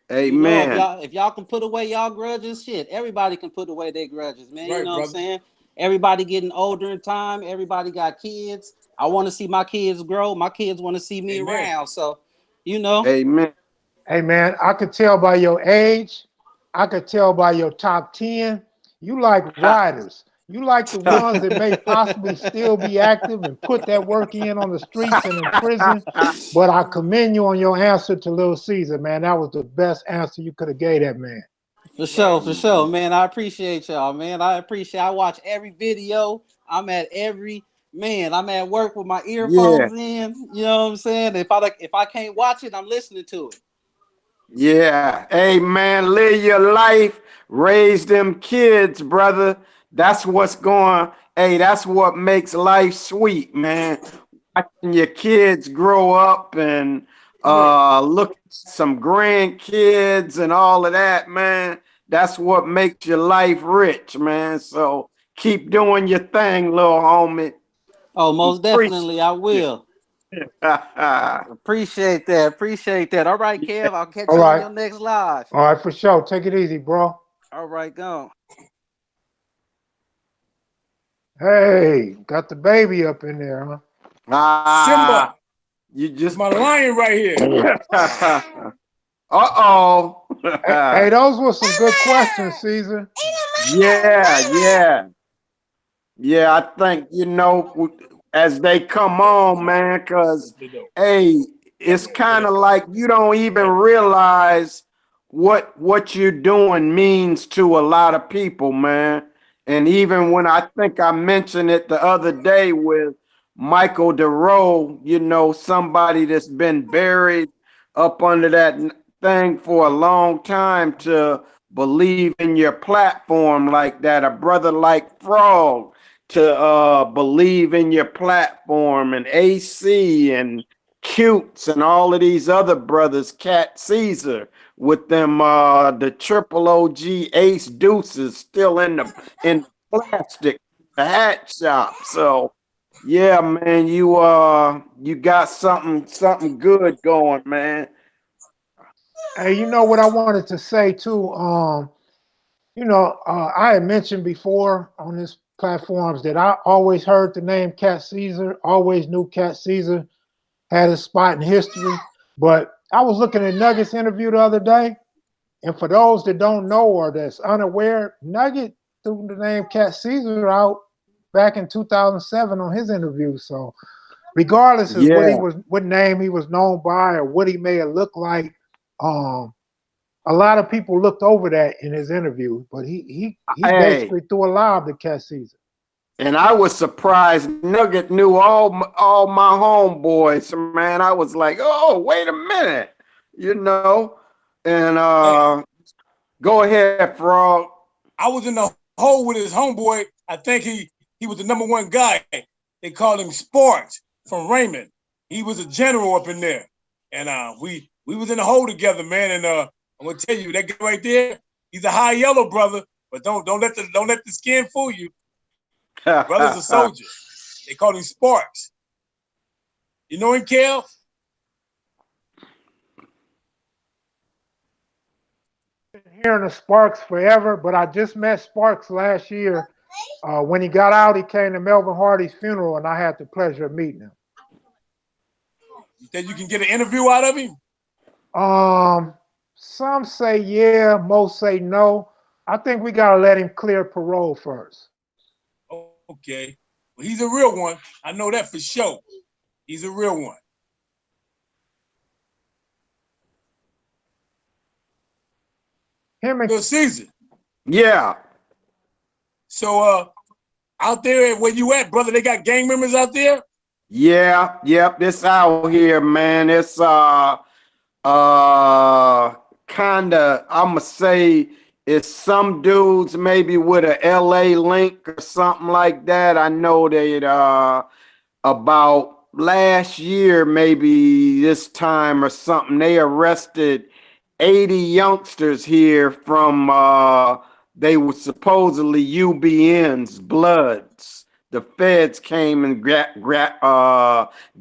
You know, Amen. if y'all can put away y'all grudges, shit, everybody can put away their grudges, man. Right, You know brother. what I'm saying? Everybody getting older in time. Everybody got kids. I want to see my kids grow. My kids want to see me Amen. around. So, you know. Amen. Hey man, I could tell by your age. I could tell by your top 10. You like riders. You like the ones that may possibly still be active and put that work in on the streets and in prison. But I commend you on your answer to Little Caesar, man. That was the best answer you could have gave that man. For sure, man. I appreciate y'all, man. I watch every video. I'm at work with my Yeah. earphones in. You know what I'm saying? If I can't watch it, I'm listening to it. Yeah. Hey, man, live your life, raise them kids, brother. That's what's going. Hey, that's what makes life sweet, man. Watching your kids grow up and look at some grandkids and all of that, man. That's what makes your life rich, man. So keep doing your thing, little homie. Oh, most Appreciate definitely, I will. it. Appreciate that. Appreciate that. All right, Kev. I'll catch All you on right. your next live. All right, for sure. Take it easy, bro. All right, go. Hey, got the baby up in there, huh? Ah, Simba, you it's just. my lion right here. Uh-oh. Hey, those were some good questions, Caesar. Yeah, yeah. Yeah, I think, as they come on, man, because, hey, it's kind of like you don't even realize what you're doing means to a lot of people, man. And even when I think I mentioned it the other day with Michael DeRoe, somebody that's been buried up under that thing for a long time, to believe in your platform like that, a brother like Frog to believe in your platform, and AC and Cutes and all of these other brothers, Cat Caesar with them the triple OG Ace Deuces still in plastic, the hat shop. So yeah, man, you got something good going, man. Hey, you know what I wanted to say too? I had mentioned before on this platforms that I always heard the name Cat Caesar, always knew Cat Caesar had a spot in history. But I was looking at Nugget's interview the other day, and for those that don't know or that's unaware, Nugget threw the name Cat Caesar out back in 2007 on his interview. So regardless of Yeah. what name he was known by or what he may have looked like, um, a lot of people looked over that in his interview, but he Hey, basically threw a lob to Cat Caesar. and I was surprised Nugget knew all my homeboys, man. I was like, oh, wait a minute, you know. And Hey, go ahead, Frog. I was in the hole with his homeboy. I think he was the number one guy. They called him Sparks from Raymond. He was a general up in there, and we was in the hole together, man. And I'm gonna tell you that guy right there. He's a high yellow brother, but don't let the skin fool you. Brother's a soldier. They call him Sparks. You know him, Kel? Been hearing of Sparks forever, but I just met Sparks last year. When he got out, he came to Melvin Hardy's funeral, and I had the pleasure of meeting him. You think you can get an interview out of him? Some say yeah, most say no. I think we gotta let him clear parole first. Okay. Well, he's a real one. I know that for sure. He's a real one. Him and Little Caesar. Yeah, So out there where you at, brother, they got gang members out there? yeah, yep. This out here, man. It's kinda, I'ma say it's some dudes maybe with a LA link or something like that. I know they about last year, maybe this time or something, they arrested 80 youngsters here from they were supposedly UBN's Bloods. The feds came and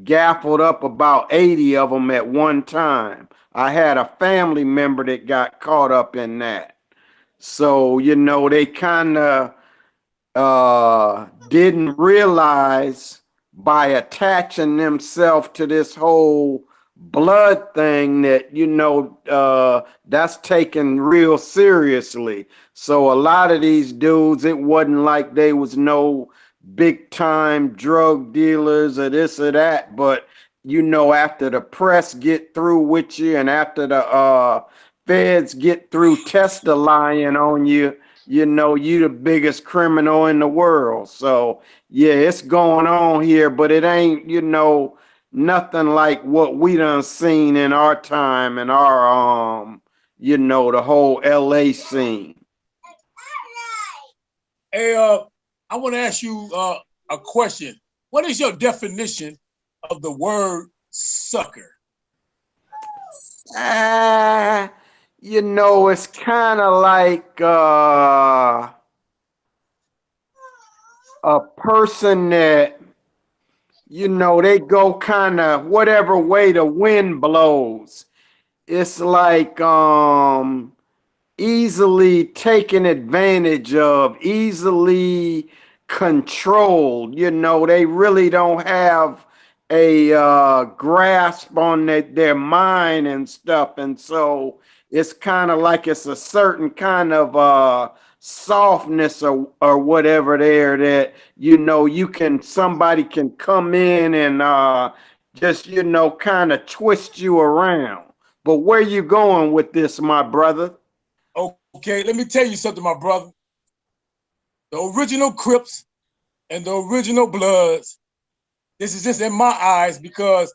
gaffled up about 80 of them at one time. I had a family member that got caught up in that. So, you know, they kind of didn't realize by attaching themselves to this whole blood thing that, you know, that's taken real seriously. So a lot of these dudes, it wasn't like they was no big time drug dealers or this or that, but you know, after the press get through with you and after the feds get through testifying on you, you know, you the biggest criminal in the world. So yeah, it's going on here, but it ain't, you know, nothing like what we done seen in our time and our you know, the whole LA scene. Hey, I want to ask you a question. What is your definition of the word sucker? You know, it's kind of like a person that, you know, they go kind of whatever way the wind blows. It's like easily taken advantage of, easily controlled. You know, they really don't have a grasp on their mind and stuff. And so it's kind of like it's a certain kind of softness or whatever there that, you know, somebody can come in and just, you know, kind of twist you around. But where you going with this, my brother? Okay, let me tell you something, my brother. The original Crips and the original Bloods, this is just in my eyes because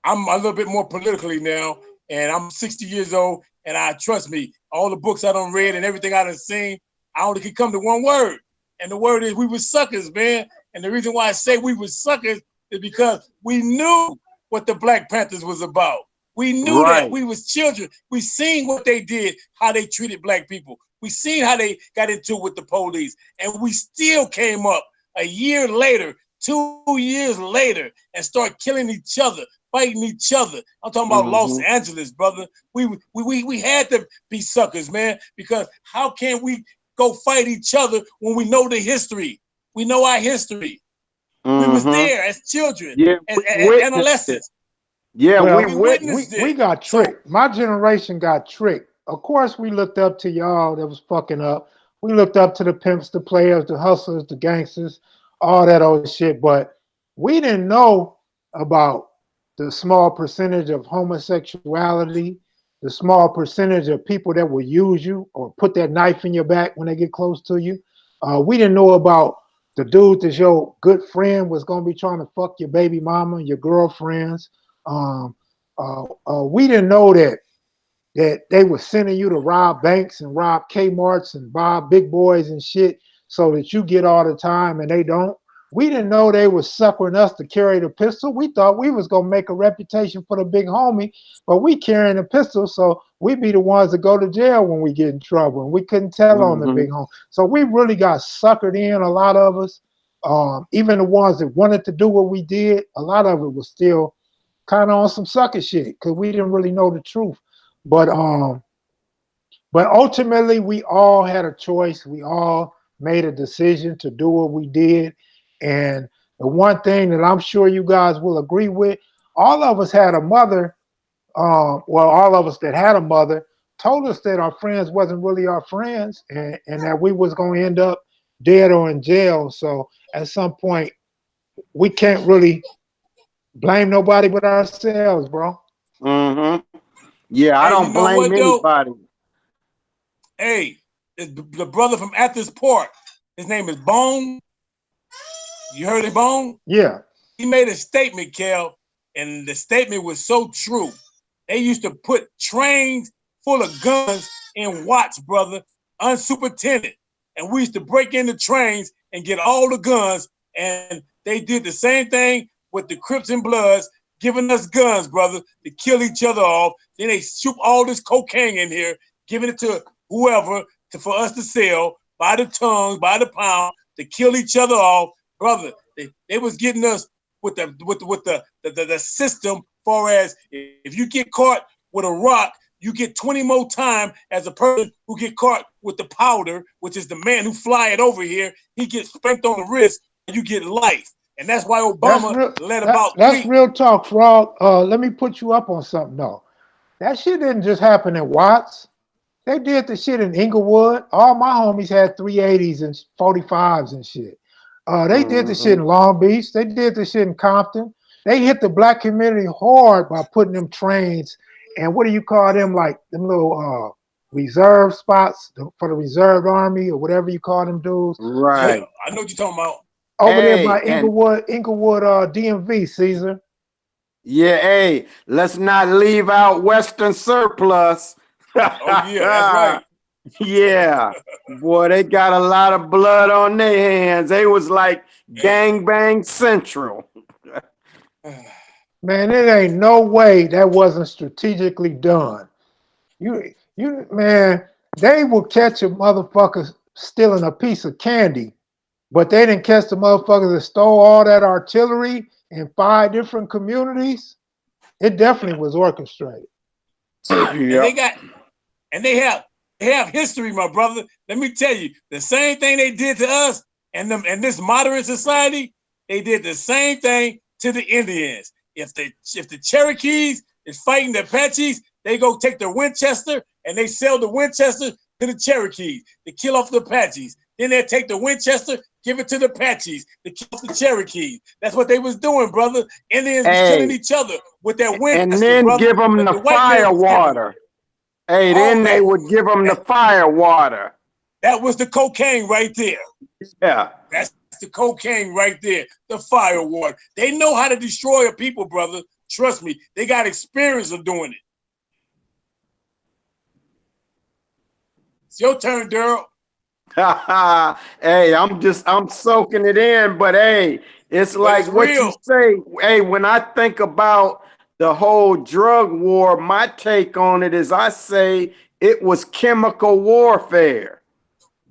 I'm a little bit more politically now, and I'm 60 years old, and trust me, all the books I done read and everything I done seen, I only can come to one word, and the word is we were suckers, man. And the reason why I say we were suckers is because we knew what the Black Panthers was about. We knew that. We was children. We seen what they did, how they treated black people. We seen how they got into it with the police. And we still came up a year later, 2 years later, and start killing each other, fighting each other. I'm talking about Los Angeles, brother. We had to be suckers, man, because how can we go fight each other when we know the history? We know our history. We was there as children, as adolescents. Yeah, well, we witnessed we got tricked. My generation got tricked. Of course, we looked up to y'all that was fucking up. We looked up to the pimps, the players, the hustlers, the gangsters, all that old shit. But we didn't know about the small percentage of homosexuality, the small percentage of people that will use you or put that knife in your back when they get close to you. We didn't know about the dude that your good friend was gonna be trying to fuck your baby mama, your girlfriends. We didn't know that they were sending you to rob banks and rob Kmart's and rob big boys and shit so that you get all the time and they don't. We didn't know they were suckering us to carry the pistol. We thought we was gonna make a reputation for the big homie, but we carrying the pistol, so we be the ones that go to jail when we get in trouble. And we couldn't tell on the big homie. So we really got suckered in, a lot of us. Even the ones that wanted to do what we did, a lot of it was still kind of on some sucker shit because we didn't really know the truth. But ultimately we all had a choice. We all made a decision to do what we did. And the one thing that I'm sure you guys will agree with, all of us had a mother, well, all of us that had a mother told us that our friends wasn't really our friends and that we was going to end up dead or in jail. So at some point, we can't really blame nobody but ourselves, bro. Yeah, I don't blame anybody. Hey, the brother from Athens Port, his name is Bone. You heard it, Bone? Yeah. He made a statement, Kel, and the statement was so true. They used to put trains full of guns in Watts, brother, unsuperintended. And we used to break into trains and get all the guns. And they did the same thing with the Crips and Bloods. giving us guns, brother, to kill each other off. Then they shoot all this cocaine in here, giving it to whoever for us to sell by the tons, by the pound, to kill each other off, brother. They was getting us with the system. Far as if you get caught with a rock, you get 20 more time as a person who get caught with the powder, which is the man who fly it over here. He gets spanked on the wrist, and you get life. And that's why Obama that's real talk, Frog. Let me put you up on something though. That shit didn't just happen in Watts. They did the shit in Inglewood. All my homies had 380s and 45s and shit. They did the shit in Long Beach. They did the shit in Compton. They hit the black community hard by putting them trains and what do you call them, like them little reserve spots for the reserved army or whatever you call them dudes. Right. Yeah, I know what you're talking about. Over there by Inglewood, DMV, Caesar. Yeah, hey, let's not leave out Western Surplus. Oh yeah, that's right. Yeah, boy, they got a lot of blood on their hands. They was like gangbang central. Man, it ain't no way that wasn't strategically done. Man, they will catch a motherfucker stealing a piece of candy, but they didn't catch the motherfuckers that stole all that artillery in 5 different communities. It definitely was orchestrated. And they have history, my brother. Let me tell you, the same thing they did to us and this modern society, they did the same thing to the Indians. If the Cherokees is fighting the Apaches, they go take the Winchester and they sell the Winchester to the Cherokees to kill off the Apaches. Then they take the Winchester, give it to the Apaches to kill off the Cherokees. That's what they was doing, brother. Indians was killing each other with that Winchester, and then brother, give them the fire water. Hey, then they would give them the fire water. That was the cocaine right there. Yeah. That's the cocaine right there. The fire water. They know how to destroy a people, brother. Trust me. They got experience of doing it. It's your turn, Daryl. Hey, I'm soaking it in, but hey, it's like what you say. Hey, when I think about the whole drug war, my take on it is I say it was chemical warfare.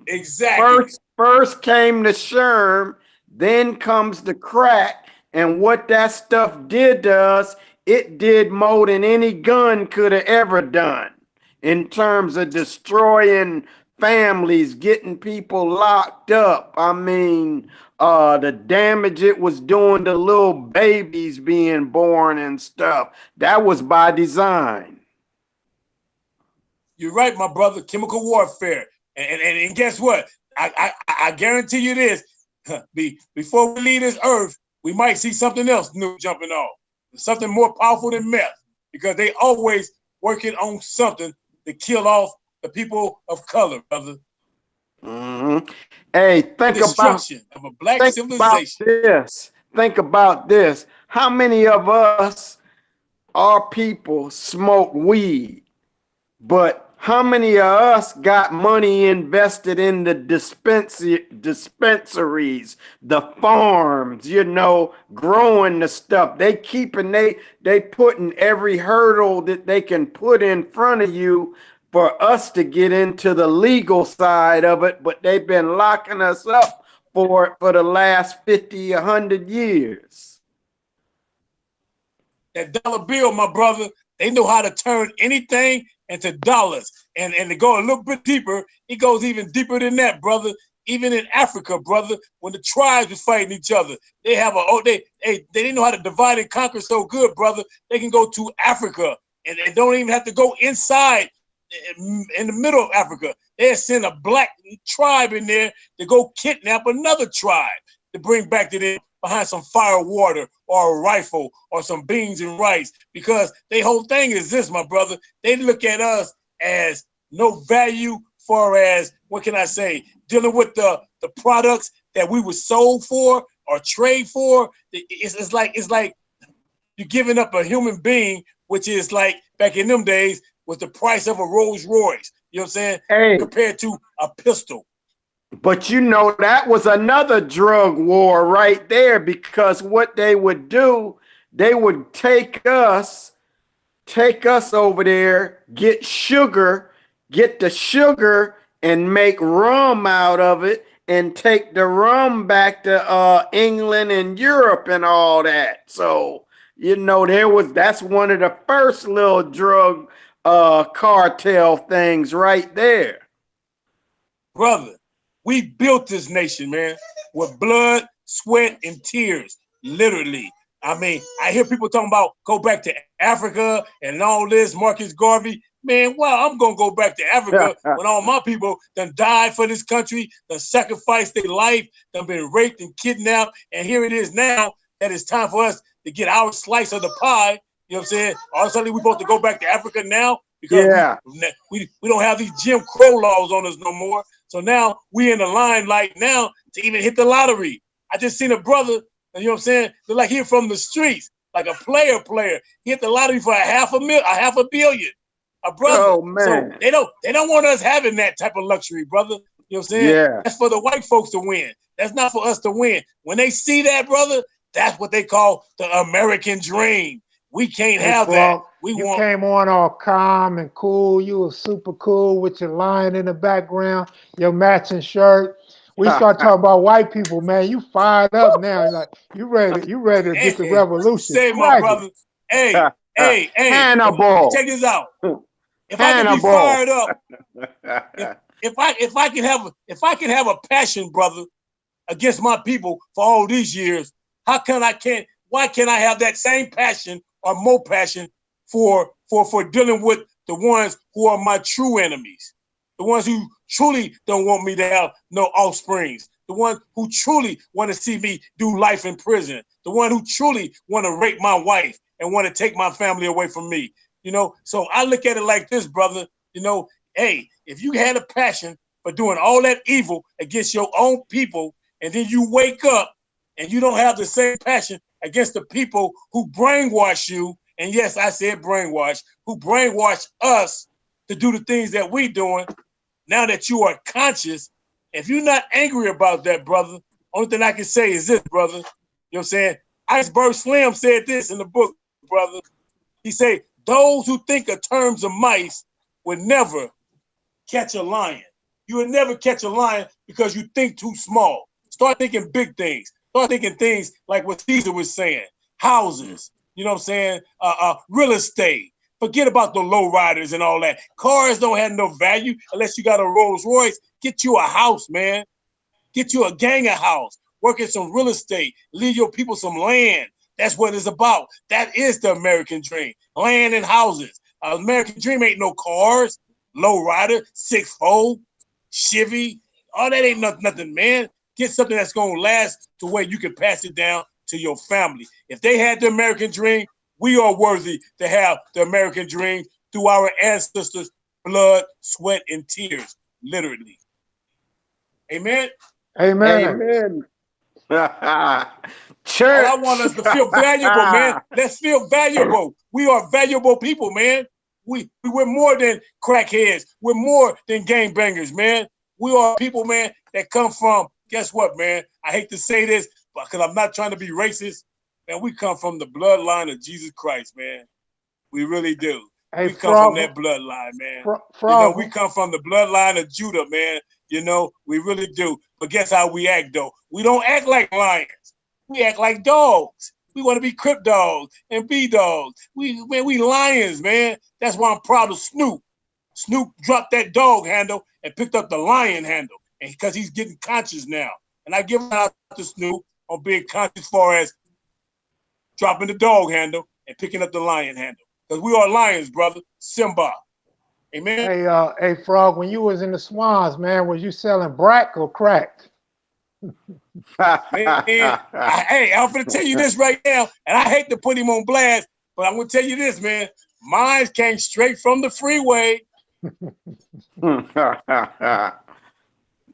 Exactly. First came the Sherm, then comes the crack, and what that stuff did to us, it did more than any gun could have ever done in terms of destroying families, getting people locked up. I mean, the damage it was doing to little babies being born and stuff, that was by design. You're right, my brother. Chemical warfare. And guess what? I guarantee you this. Before we leave this earth, we might see something else new jumping off. Something more powerful than meth. Because they always working on something to kill off the people of color, brother. Hey, think destruction of a black civilization. Think about this. How many of us, our people, smoke weed? But how many of us got money invested in the dispensaries, the farms, growing the stuff? They putting every hurdle that they can put in front of you for us to get into the legal side of it, but they've been locking us up for the last 50, 100 years. That dollar bill, my brother, they know how to turn anything into dollars. And to go a little bit deeper, it goes even deeper than that, brother. Even in Africa, brother, when the tribes were fighting each other, they didn't know how to divide and conquer so good, brother. They can go to Africa and they don't even have to go inside in the middle of Africa. They send a black tribe in there to go kidnap another tribe to bring back to them behind some fire water or a rifle or some beans and rice, because their whole thing is this, my brother. They look at us as no value far as, what can I say, dealing with the products that we were sold for or trade for. It's like you're giving up a human being, which is like back in them days was the price of a Rolls Royce. You know what I'm saying? Hey, compared to a pistol. But that was another drug war right there, because what they would do, they would take us over there, get the sugar and make rum out of it and take the rum back to England and Europe and all that. So, that's one of the first little drug cartel things right there. Brother, we built this nation, man, with blood, sweat, and tears, literally. I mean, I hear people talking about go back to Africa and all this, Marcus Garvey. Man, well, I'm going to go back to Africa when all my people done died for this country, done sacrificed their life, done been raped and kidnapped. And here it is now that it's time for us to get our slice of the pie. You know what I'm saying? All of a sudden, we're supposed to go back to Africa now because we don't have these Jim Crow laws on us no more. So now we in the limelight now to even hit the lottery. I just seen a brother, you know what I'm saying? Look like he from the streets, like a player. He hit the lottery for $500 million. A brother. Oh, man. So they don't want us having that type of luxury, brother. You know what I'm saying? Yeah. That's for the white folks to win. That's not for us to win. When they see that, brother, that's what they call the American dream. We can't have that. You came on all calm and cool. You were super cool with your lion in the background, your matching shirt. We start talking about white people, man. You fired up now. Like you ready to get the revolution. Say, my brother. Hey, Hannibal. check this out. If I can be fired up, if I can have a passion, brother, against my people for all these years, why can't I have that same passion or more passion for dealing with the ones who are my true enemies, the ones who truly don't want me to have no offsprings, the ones who truly want to see me do life in prison, the one who truly want to rape my wife and want to take my family away from me. So I look at it like this, brother. Hey, if you had a passion for doing all that evil against your own people, and then you wake up and you don't have the same passion against the people who brainwash you, and yes, I said brainwash, who brainwash us to do the things that we doing, now that you are conscious, if you're not angry about that, brother, only thing I can say is this, brother. You know what I'm saying? Iceberg Slim said this in the book, brother. He said, those who think of terms of mice would never catch a lion. You would never catch a lion because you think too small. Start thinking big things. Start thinking things like what Caesar was saying. Houses, you know what I'm saying? Real estate. Forget about the low riders and all that. Cars don't have no value unless you got a Rolls Royce. Get you a house, man. Get you a gang of house. Work in some real estate. Leave your people some land. That's what it's about. That is the American dream. Land and houses. American dream ain't no cars, low rider, 6'4", Chevy. All that ain't nothing, man. Get something that's going to last to where you can pass it down to your family. If they had the American dream, we are worthy to have the American dream through our ancestors' blood, sweat, and tears, literally. Amen? Amen. Church. I want us to feel valuable, man. Let's feel valuable. We are valuable people, man. We're more than crackheads. We're more than gangbangers, man. We are people, man, that come from, guess what, man? I hate to say this, because I'm not trying to be racist. Man, we come from the bloodline of Jesus Christ, man. We really do. We come from that bloodline, man. We come from the bloodline of Judah, man. We really do. But guess how we act, though? We don't act like lions. We act like dogs. We want to be Crip dogs and B dogs. We lions, man. That's why I'm proud of Snoop. Snoop dropped that dog handle and picked up the lion handle, and because he's getting conscious now. And I give it out to Snoop on being conscious as far as dropping the dog handle and picking up the lion handle. Because we are lions, brother. Simba. Amen. Hey, Frog, when you was in the Swans, man, was you selling brack or crack? Man, I'm going to tell you this right now, and I hate to put him on blast, but I'm going to tell you this, man. Mine came straight from the freeway.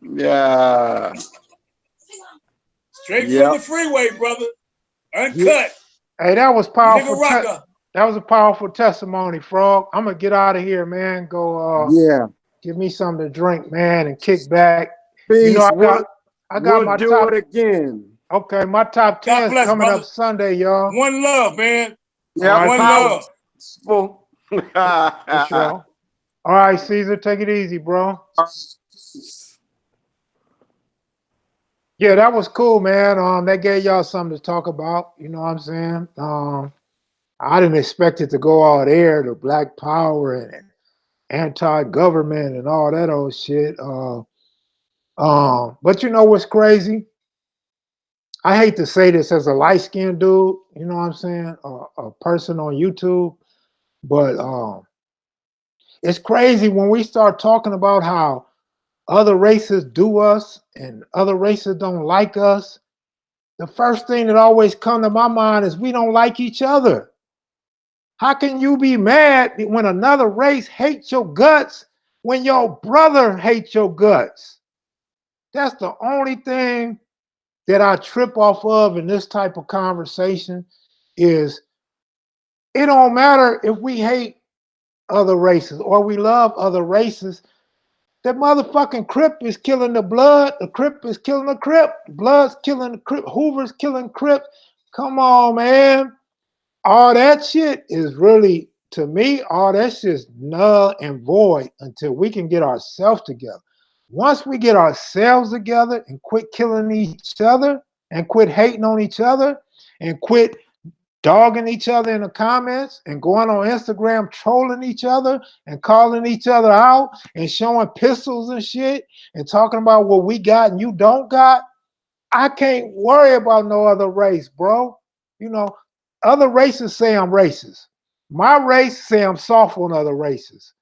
Yeah. Straight from the freeway, brother. Uncut. Hey, that was powerful. That was a powerful testimony, Frog. I'm gonna get out of here, man. Go give me something to drink, man, and kick back. Peace. I got we'll my do top, it again. Okay, my top God 10 is bless, coming brother. up Sunday, y'all. One love, man. Yeah, All right, One love. powerful. for sure. All right, Caesar, take it easy, bro. Yeah, that was cool, man. That gave y'all something to talk about. You know what I'm saying? I didn't expect it to go all there, the Black Power and anti-government and all that old shit. But you know what's crazy? I hate to say this as a light-skinned dude, you know what I'm saying? A person on YouTube, but it's crazy when we start talking about how other races do us and other races don't like us. The first thing that always come to my mind is we don't like each other. How can you be mad when another race hates your guts when your brother hates your guts? That's the only thing that I trip off of in this type of conversation is it don't matter if we hate other races or we love other races. That motherfucking Crip is killing the blood. The Crip is killing the Crip. Blood's killing the Crip. Hoover's killing Crip. Come on, man. All that shit is really, to me, all that shit's null and void until we can get ourselves together. Once we get ourselves together and quit killing each other and quit hating on each other and quit dogging each other in the comments and going on Instagram trolling each other and calling each other out and showing pistols and shit and talking about what we got and you don't got, I can't worry about no other race, bro. You know, other races say I'm racist. My race say I'm soft on other races.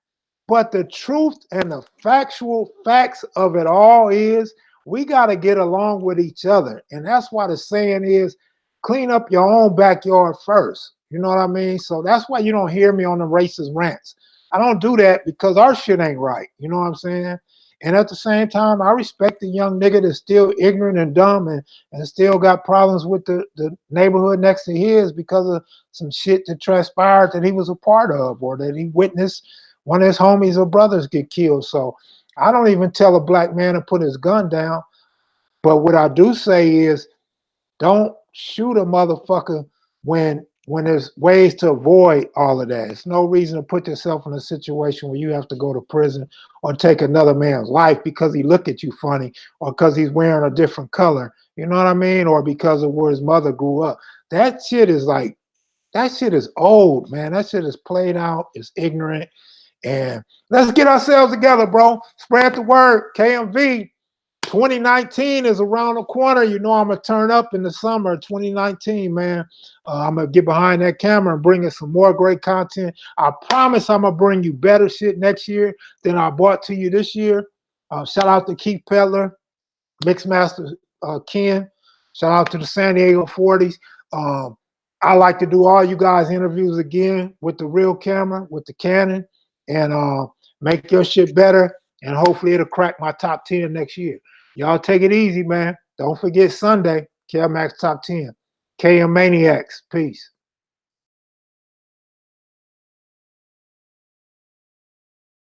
But the truth and the factual facts of it all is we got to get along with each other. And that's why the saying is clean up your own backyard first. You know what I mean? So that's why you don't hear me on the racist rants. I don't do that because our shit ain't right. You know what I'm saying? And at the same time, I respect the young nigga that's still ignorant and dumb and still got problems with the neighborhood next to his because of some shit that transpired that he was a part of or that he witnessed one of his homies or brothers get killed. So I don't even tell a black man to put his gun down. But what I do say is don't shoot a motherfucker when there's ways to avoid all of that. It's no reason to put yourself in a situation where you have to go to prison or take another man's life because he look at you funny or because he's wearing a different color. You know what I mean? Or because of where his mother grew up. That shit is old, man. That shit is played out. It's ignorant. And let's get ourselves together, bro. Spread the word. KMV 2019 is around the corner. You know I'm going to turn up in the summer of 2019, man. I'm going to get behind that camera and bring in some more great content. I promise I'm going to bring you better shit next year than I brought to you this year. Shout out to Keith Pedler, Mixmaster Ken. Shout out to the San Diego 40s. I like to do all you guys interviews again with the real camera, with the Canon, and make your shit better. And hopefully it'll crack my top 10 next year. Y'all take it easy, man. Don't forget Sunday, KMAX Top 10. KM Maniacs. Peace.